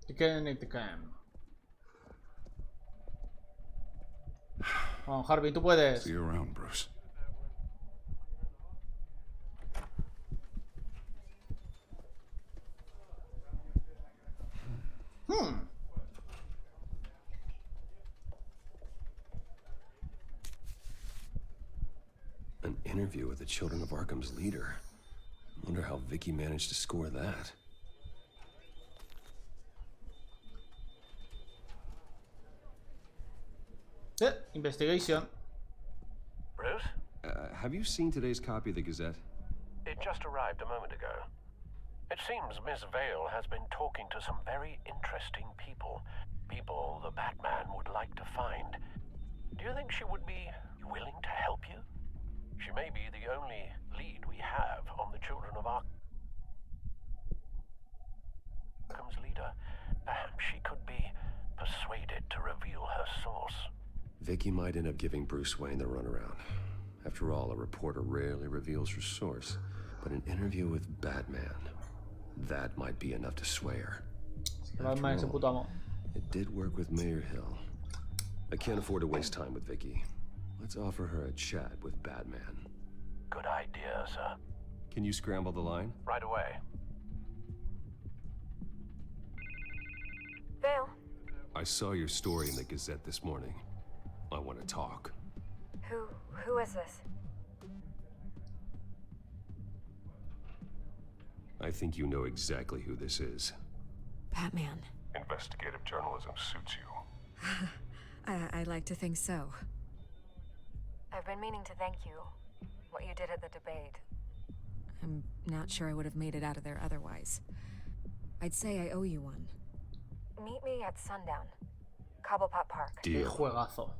Again and again. Oh, Harvey, tú puedes. See you around, Bruce. An interview with the Children of Arkham's leader. Wonder how Vicky managed to score that. Investigation. Bruce? Have you seen today's copy of the Gazette? It just arrived a moment ago. It seems Miss Vale has been talking to some very interesting people. People the Batman would like to find. Do you think she would be willing to help you? She may be the only lead we have on the Children of Arkham's leader. Perhaps she could be persuaded to reveal her source. Vicky might end up giving Bruce Wayne the runaround. After all, a reporter rarely reveals her source. But an interview with Batman, that might be enough to sway her. After all, it did work with Mayor Hill. I can't afford to waste time with Vicky. Let's offer her a chat with Batman. Good idea, sir. Can you scramble the line? Right away. Vale. I saw your story in the Gazette this morning. I want to talk. Who is this? I think you know exactly who this is. Batman. Investigative journalism suits you. I like to think so. I've been meaning to thank you. What you did at the debate. I'm not sure I would have made it out of there otherwise. I'd say I owe you one. Meet me at sundown. Cobblepot Park. Deal. Juegazo.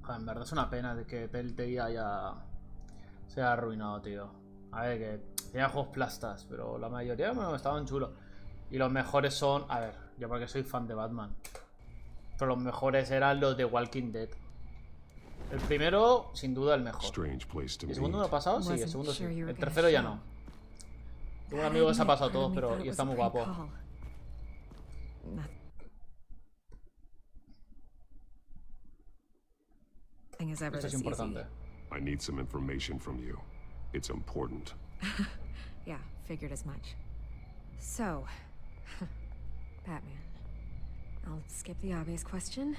En verdad es una pena de que Telltale se haya arruinado, tío. A ver, que tenía juegos plastas, pero la mayoría estaban chulos. Y los mejores son... A ver, yo porque soy fan de Batman. Pero los mejores eran los de Walking Dead. El primero, sin duda, el mejor. ¿El segundo me lo he pasado? Sí, el segundo sí. El tercero ya no. Tengo un amigo que se ha pasado todo, pero y está muy guapo. Esto es importante. I need some information from you. It's important. Yeah, figured as much. So, Batman. I'll skip the obvious question.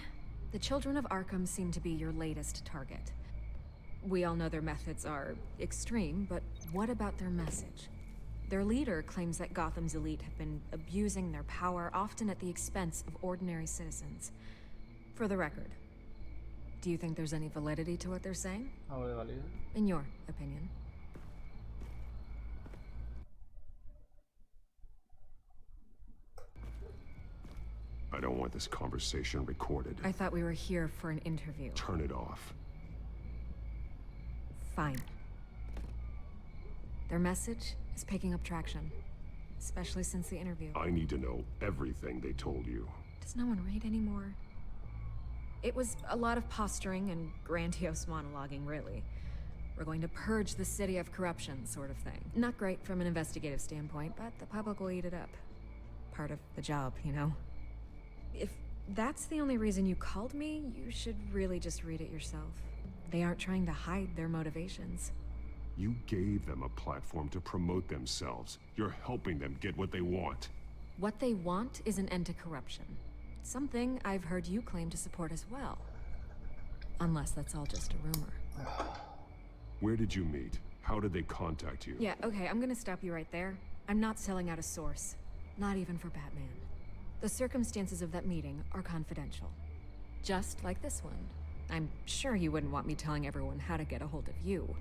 The Children of Arkham seem to be your latest target. We all know their methods are extreme, but what about their message? Their leader claims that Gotham's elite have been abusing their power, often at the expense of ordinary citizens. For the record, do you think there's any validity to what they're saying? In your opinion? I don't want this conversation recorded. I thought we were here for an interview. Turn it off. Fine. Their message is picking up traction, especially since the interview. I need to know everything they told you. Does no one read anymore? It was a lot of posturing and grandiose monologuing, really. We're going to purge the city of corruption, sort of thing. Not great from an investigative standpoint, but the public will eat it up. Part of the job, you know? If that's the only reason you called me, you should really just read it yourself. They aren't trying to hide their motivations. You gave them a platform to promote themselves. You're helping them get what they want. What they want is an end to corruption. Something I've heard you claim to support as well. Unless that's all just a rumor. Where did you meet? How did they contact you? Yeah, okay, I'm gonna stop you right there. I'm not selling out a source. Not even for Batman. The circumstances of that meeting are confidential. Just like this one. I'm sure you wouldn't want me telling everyone how to get a hold of you.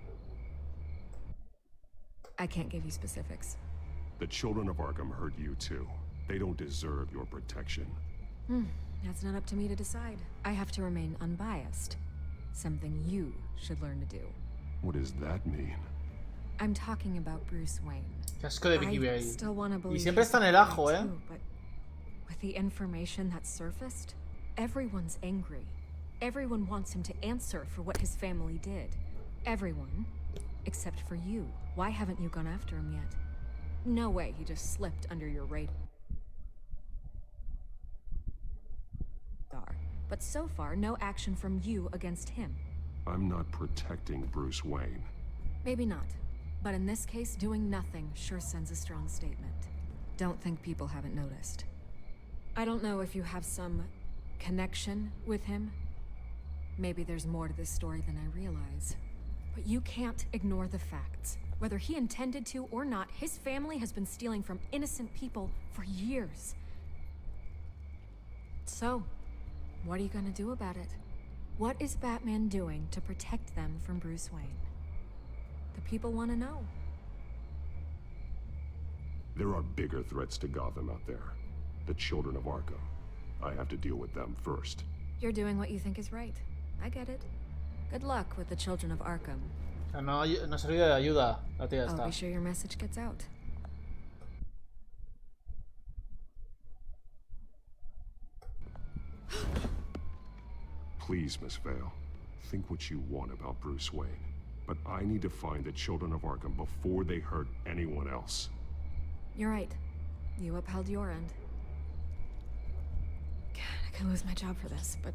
I can't give you specifics. The children of Arkham heard you too. They don't deserve your protection. That's not up to me to decide. I have to remain unbiased. Something you should learn to do. What does that mean? I'm talking about Bruce Wayne. Casco de Vicky I Bale. still want to believe Y siempre está en el ajo, eh? too, but with the information that surfaced, everyone's angry. Everyone wants him to answer for what his family did. Everyone, except for you. Why haven't you gone after him yet? No way he just slipped under your radar. But so far, no action from you against him. I'm not protecting Bruce Wayne. Maybe not. But in this case, doing nothing sure sends a strong statement. Don't think people haven't noticed. I don't know if you have some connection with him. Maybe there's more to this story than I realize. But you can't ignore the facts. Whether he intended to or not, his family has been stealing from innocent people for years. So, what are you gonna do about it? What is Batman doing to protect them from Bruce Wayne? The people want to know. There are bigger threats to Gotham out there. The children of Arkham. I have to deal with them first. You're doing what you think is right. I get it. Good luck with the children of Arkham. No ha servido de ayuda. La tía I'll está. be sure your message gets out. Please, Miss Vale, think what you want about Bruce Wayne. But I need to find the children of Arkham before they hurt anyone else. You're right. You upheld your end. God, I could lose my job for this, but...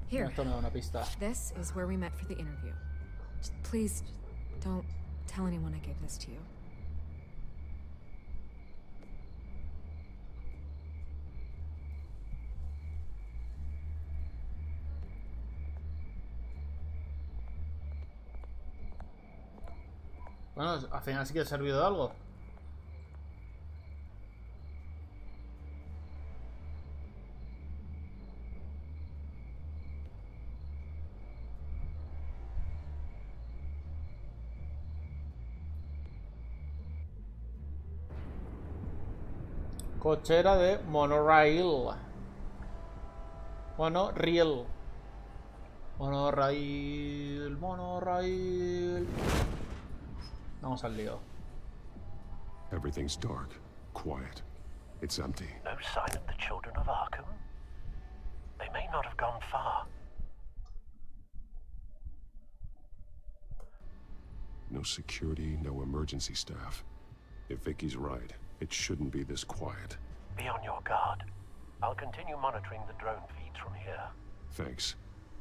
Here. Esto me da una pista. This is where we met for the interview. Please, don't tell anyone I gave this to you. Bueno, al final sí que ha servido de algo. Cochera de monorail. Monorail. Monorail. Monorail. Vamos al lío. Everything's dark, quiet. It's empty. No sign of the children of Arkham? They may not have gone far. No security, no emergency staff. If Vicky's right, it shouldn't be this quiet. Be on your guard. I'll continue monitoring the drone feeds from here. Thanks.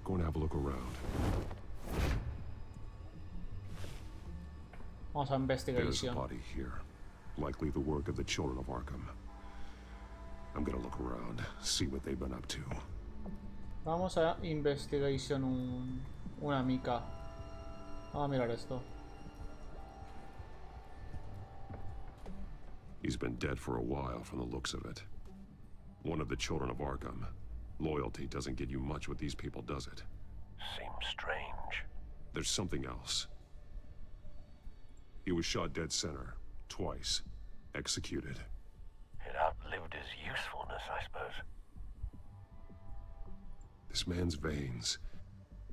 Go and have a look around. Vamos a There's a investigación. body here. Likely the work of the children of Arkham. I'm gonna look around, see what they've been up to. Vamos a investigation una mica. Vamos a mirar esto. He's been dead for a while from the looks of it. One of the children of Arkham. Loyalty doesn't get you much with these people, does it? Seems strange. There's something else. He was shot dead center, twice, executed. It outlived his usefulness, I suppose. This man's veins,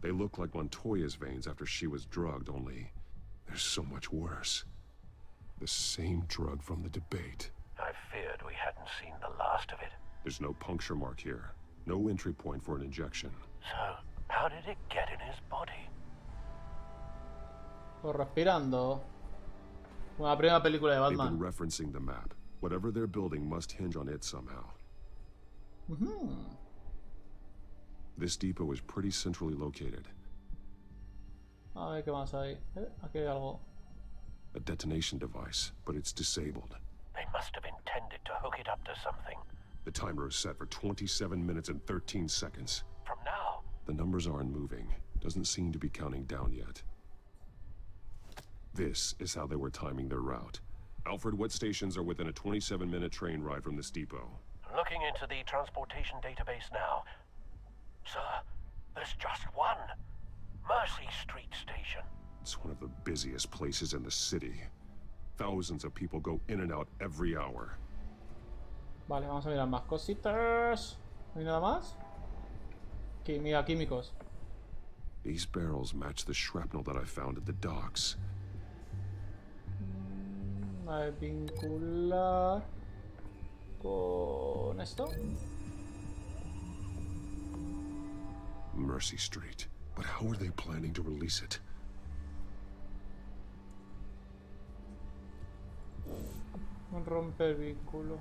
they look like Montoya's veins after she was drugged, only they're so much worse. The same drug from the debate. I feared we hadn't seen the last of it. There's no puncture mark here, no entry point for an injection. So, how did it get in his body? Pues respirando. Una primera película de They've Batman. been referencing the map. Whatever they're building must hinge on it somehow. This depot is pretty centrally located. A ver qué más hay. Aquí hay algo. A detonation device, but it's disabled. They must have intended to hook it up to something. The timer is set for 27 minutes and 13 seconds. From now? The numbers aren't moving. Doesn't seem to be counting down yet. This is how they were timing their route. Alfred, what stations are within a 27-minute train ride from this depot? Looking into the transportation database now. Sir, there's just one. Mercy Street Station. It's one of the busiest places in the city. Thousands of people go in and out every hour. Vale, vamos a mirar más cositas. ¿No hay nada más? Mira, químicos. These barrels match the shrapnel that I found at the docks. A vincular con esto. Mercy Street. But how are they planning to release it? Romper vínculo.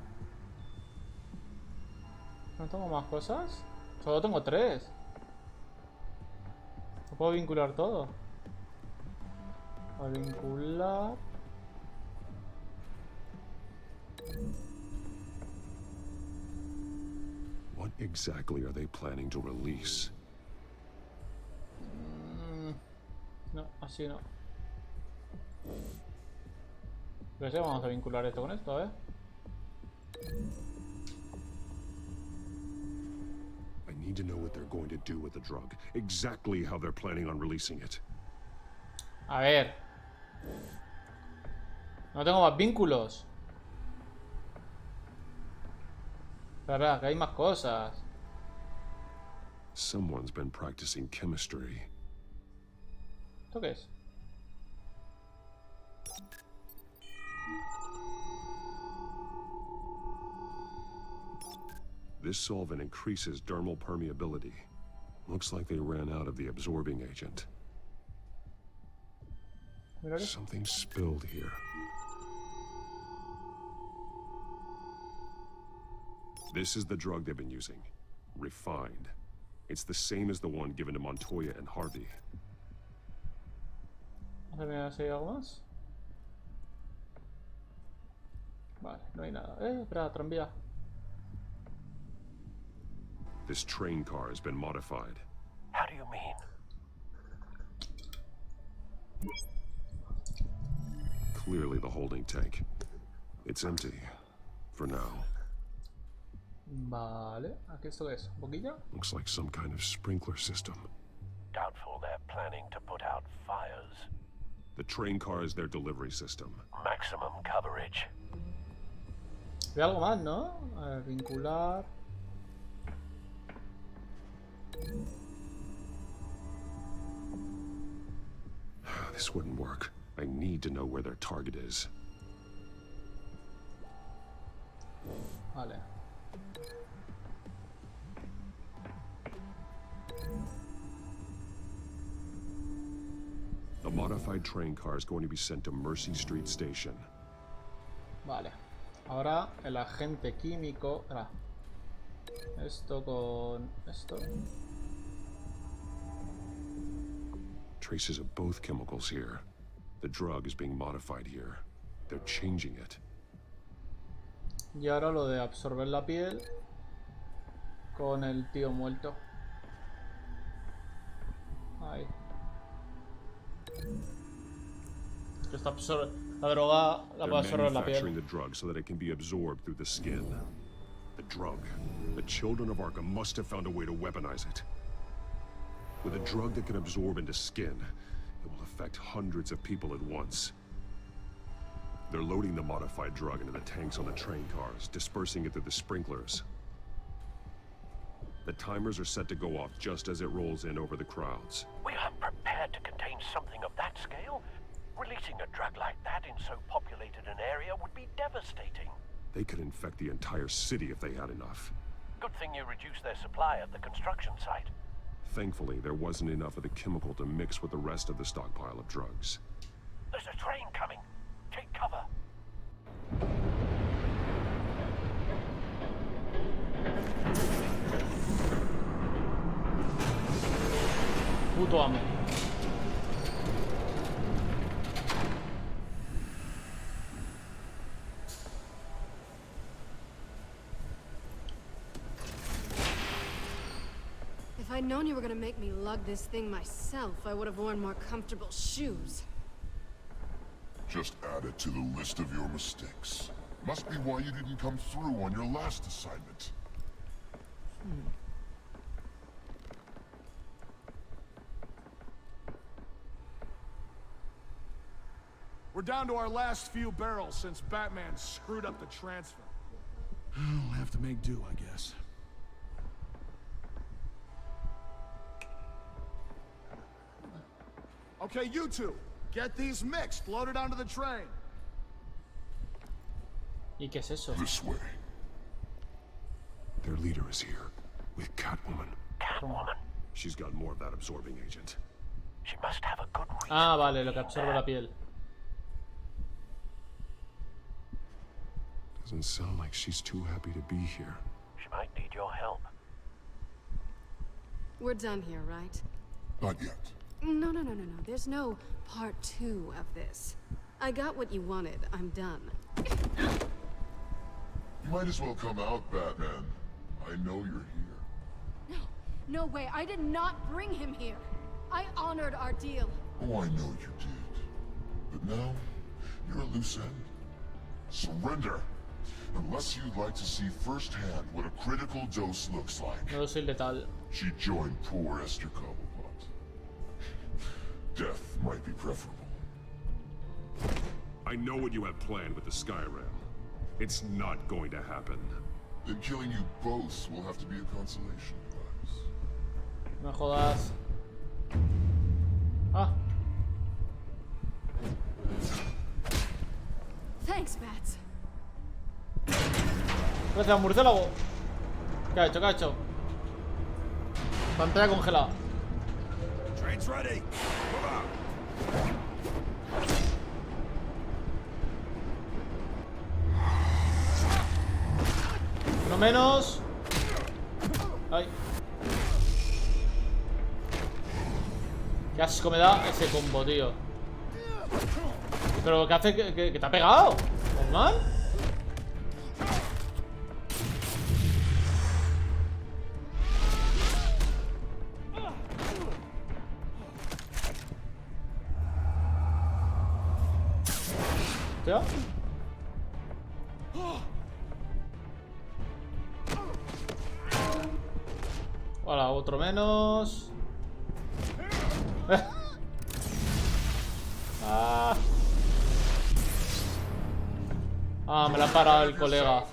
¿No tengo más cosas? Solo tengo 3. ¿No puedo vincular todo? A vincular. What exactly are they planning to release? No, así no. Pero sí, vamos a vincular esto con esto, ¿eh? I need to know what they're going to do with the drug. Exactly how they're planning on releasing it. A ver. No tengo más vínculos. Espera, que hay más cosas. Someone's been practicing chemistry. ¿Esto qué es? This solvent increases dermal permeability. Looks like they ran out of the absorbing agent. Something spilled here. This is the drug they've been using. Refined. It's the same as the one given to Montoya and Harvey. Vamos a mirar si hay algo más. Vale, no hay nada. Espera, tranvía. This train car has been modified. How do you mean? Clearly the holding tank. It's empty. For now. Vale, ¿aquí esto qué es? ¿Un poquillo? Looks like some kind of sprinkler system. Doubtful they're planning to put out fires. The train car is their delivery system. Maximum coverage. Ve algo más, ¿no? A ver, vincular. This wouldn't work. I need to know where their target is. Vale. The modified train car is going to be sent to Mercy Street Station. Vale. Ahora el agente químico. Esto con esto. Traces of both chemicals here. The drug is being modified here. They're changing it. Y ahora lo de absorber la piel con el tío muerto. Ahí. Esta la droga la puede absorber la piel. Manufacturing the drug so that it can be absorbed through the skin. The drug. The children of Arkham must have found a way to weaponize it. With a drug that can absorb into skin, it will affect hundreds of people at once. They're loading the modified drug into the tanks on the train cars, dispersing it through the sprinklers. The timers are set to go off just as it rolls in over the crowds. We aren't prepared to contain something of that scale. Releasing a drug like that in so populated an area would be devastating. They could infect the entire city if they had enough. Good thing you reduced their supply at the construction site. Thankfully, there wasn't enough of the chemical to mix with the rest of the stockpile of drugs. There's a train coming. Take cover. Puto amo. If I I'd known you were gonna make me lug this thing myself, I would have worn more comfortable shoes. Just add it to the list of your mistakes. Must be why you didn't come through on your last assignment. We're down to our last few barrels since Batman screwed up the transfer. I'll have to make do, I guess. Okay, you two, get these mixed, loaded onto the train. ¿Y qué es eso? This way. Their leader is here, with Catwoman. Catwoman? She's got more of that absorbing agent. She must have a good reason. Ah, vale, lo que absorbe la piel. Doesn't sound like she's too happy to be here. She might need your help. We're done here, right? Not yet. No. There's no part 2 of this. I got what you wanted. I'm done. You might as well come out, Batman. I know you're here. No way. I did not bring him here. I honored our deal. Oh, I know you did. But now, you're a loose end. Surrender. Unless you'd like to see firsthand what a critical dose looks like. No soy letal. She joined poor Esther Cobblepot. Death might be preferable. I know what you have planned with the Skyrim. It's not going to happen. Then killing you both will have to be a consolation prize. No jodas. Ah. Thanks, Bats. Gracias, murciélago. ¿Qué ha hecho? ¿Qué ha hecho? Pantalla congelada. Train's ready. Move out. Uno menos. Ay. Qué asco me da ese combo, tío. Pero ¿qué hace? ¿Que te ha pegado? ¿Normal? ¿Hostia? Hola, otro menos. Ah, me la ha parado el colega.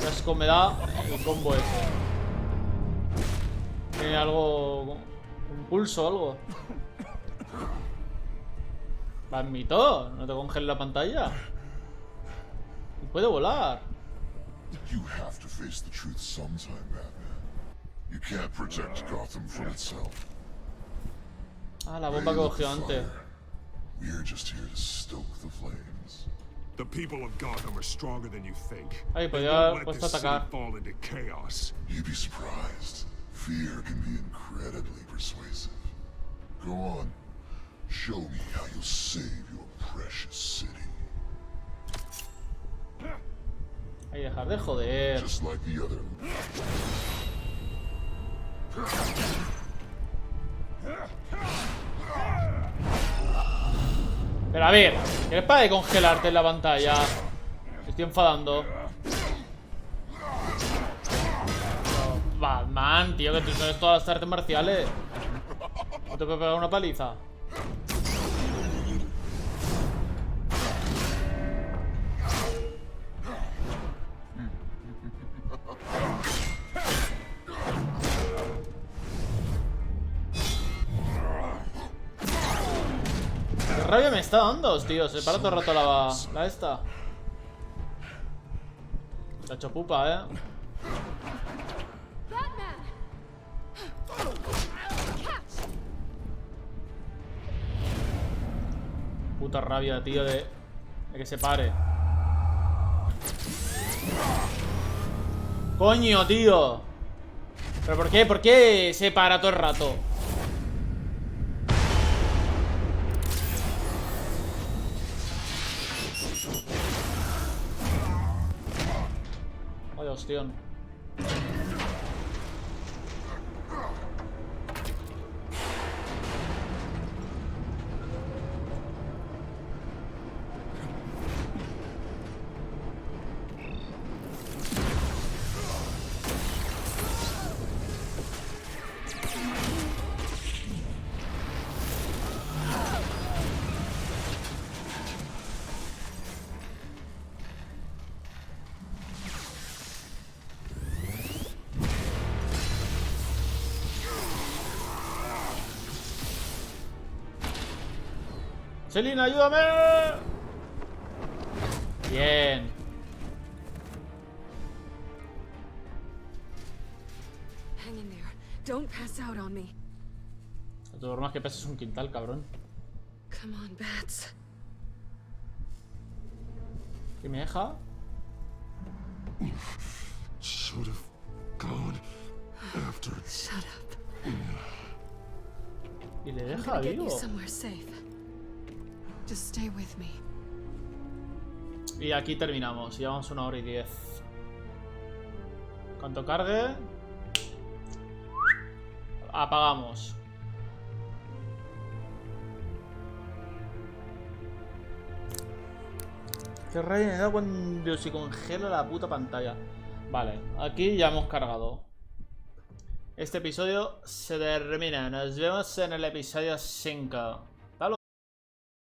Qué asco me da el combo ese. Tiene algo... un pulso o algo. Va en mito, no te congeles la pantalla. Y puede volar. You have to face the truth sometime, Batman. You can't protect Gotham from itself. Ah, la bomba que cogió antes. We're just here to stoke the flames. The people of Gotham are stronger than you think. Ay, They podía won't haber let puesto this a city atacar. fall into chaos. You'd be surprised. Fear can be incredibly persuasive. Go on. Show me how you'll save your precious city. Ay, dejar de joder. Just like the other. Pero a ver, ¿quieres para de congelarte en la pantalla? Me estoy enfadando. Oh, Batman, tío, que tú sabes todas las artes marciales. ¿No te puedo pegar una paliza? Qué rabia me está dando, tío. Se para todo el rato la esta. Se ha hecho pupa, Puta rabia, tío, de que se pare. Coño, tío. ¿Pero por qué? ¿Por qué se para todo el rato? cuestión. ¡Selina, ayúdame! Bien. Hang in there. Don't pass out on me. De todas formas que pesas un quintal, cabrón. Come on, bats. ¿Qué me deja? Should have gone after. Shut up. Y le I'm deja gonna get vivo. you somewhere safe. Just stay with me. Y aquí terminamos. Llevamos 1 hora y 10. Cuanto cargue, apagamos. Qué rabia me da cuando se congela la puta pantalla. Vale, aquí ya hemos cargado. Este episodio se termina. Nos vemos en el episodio 5.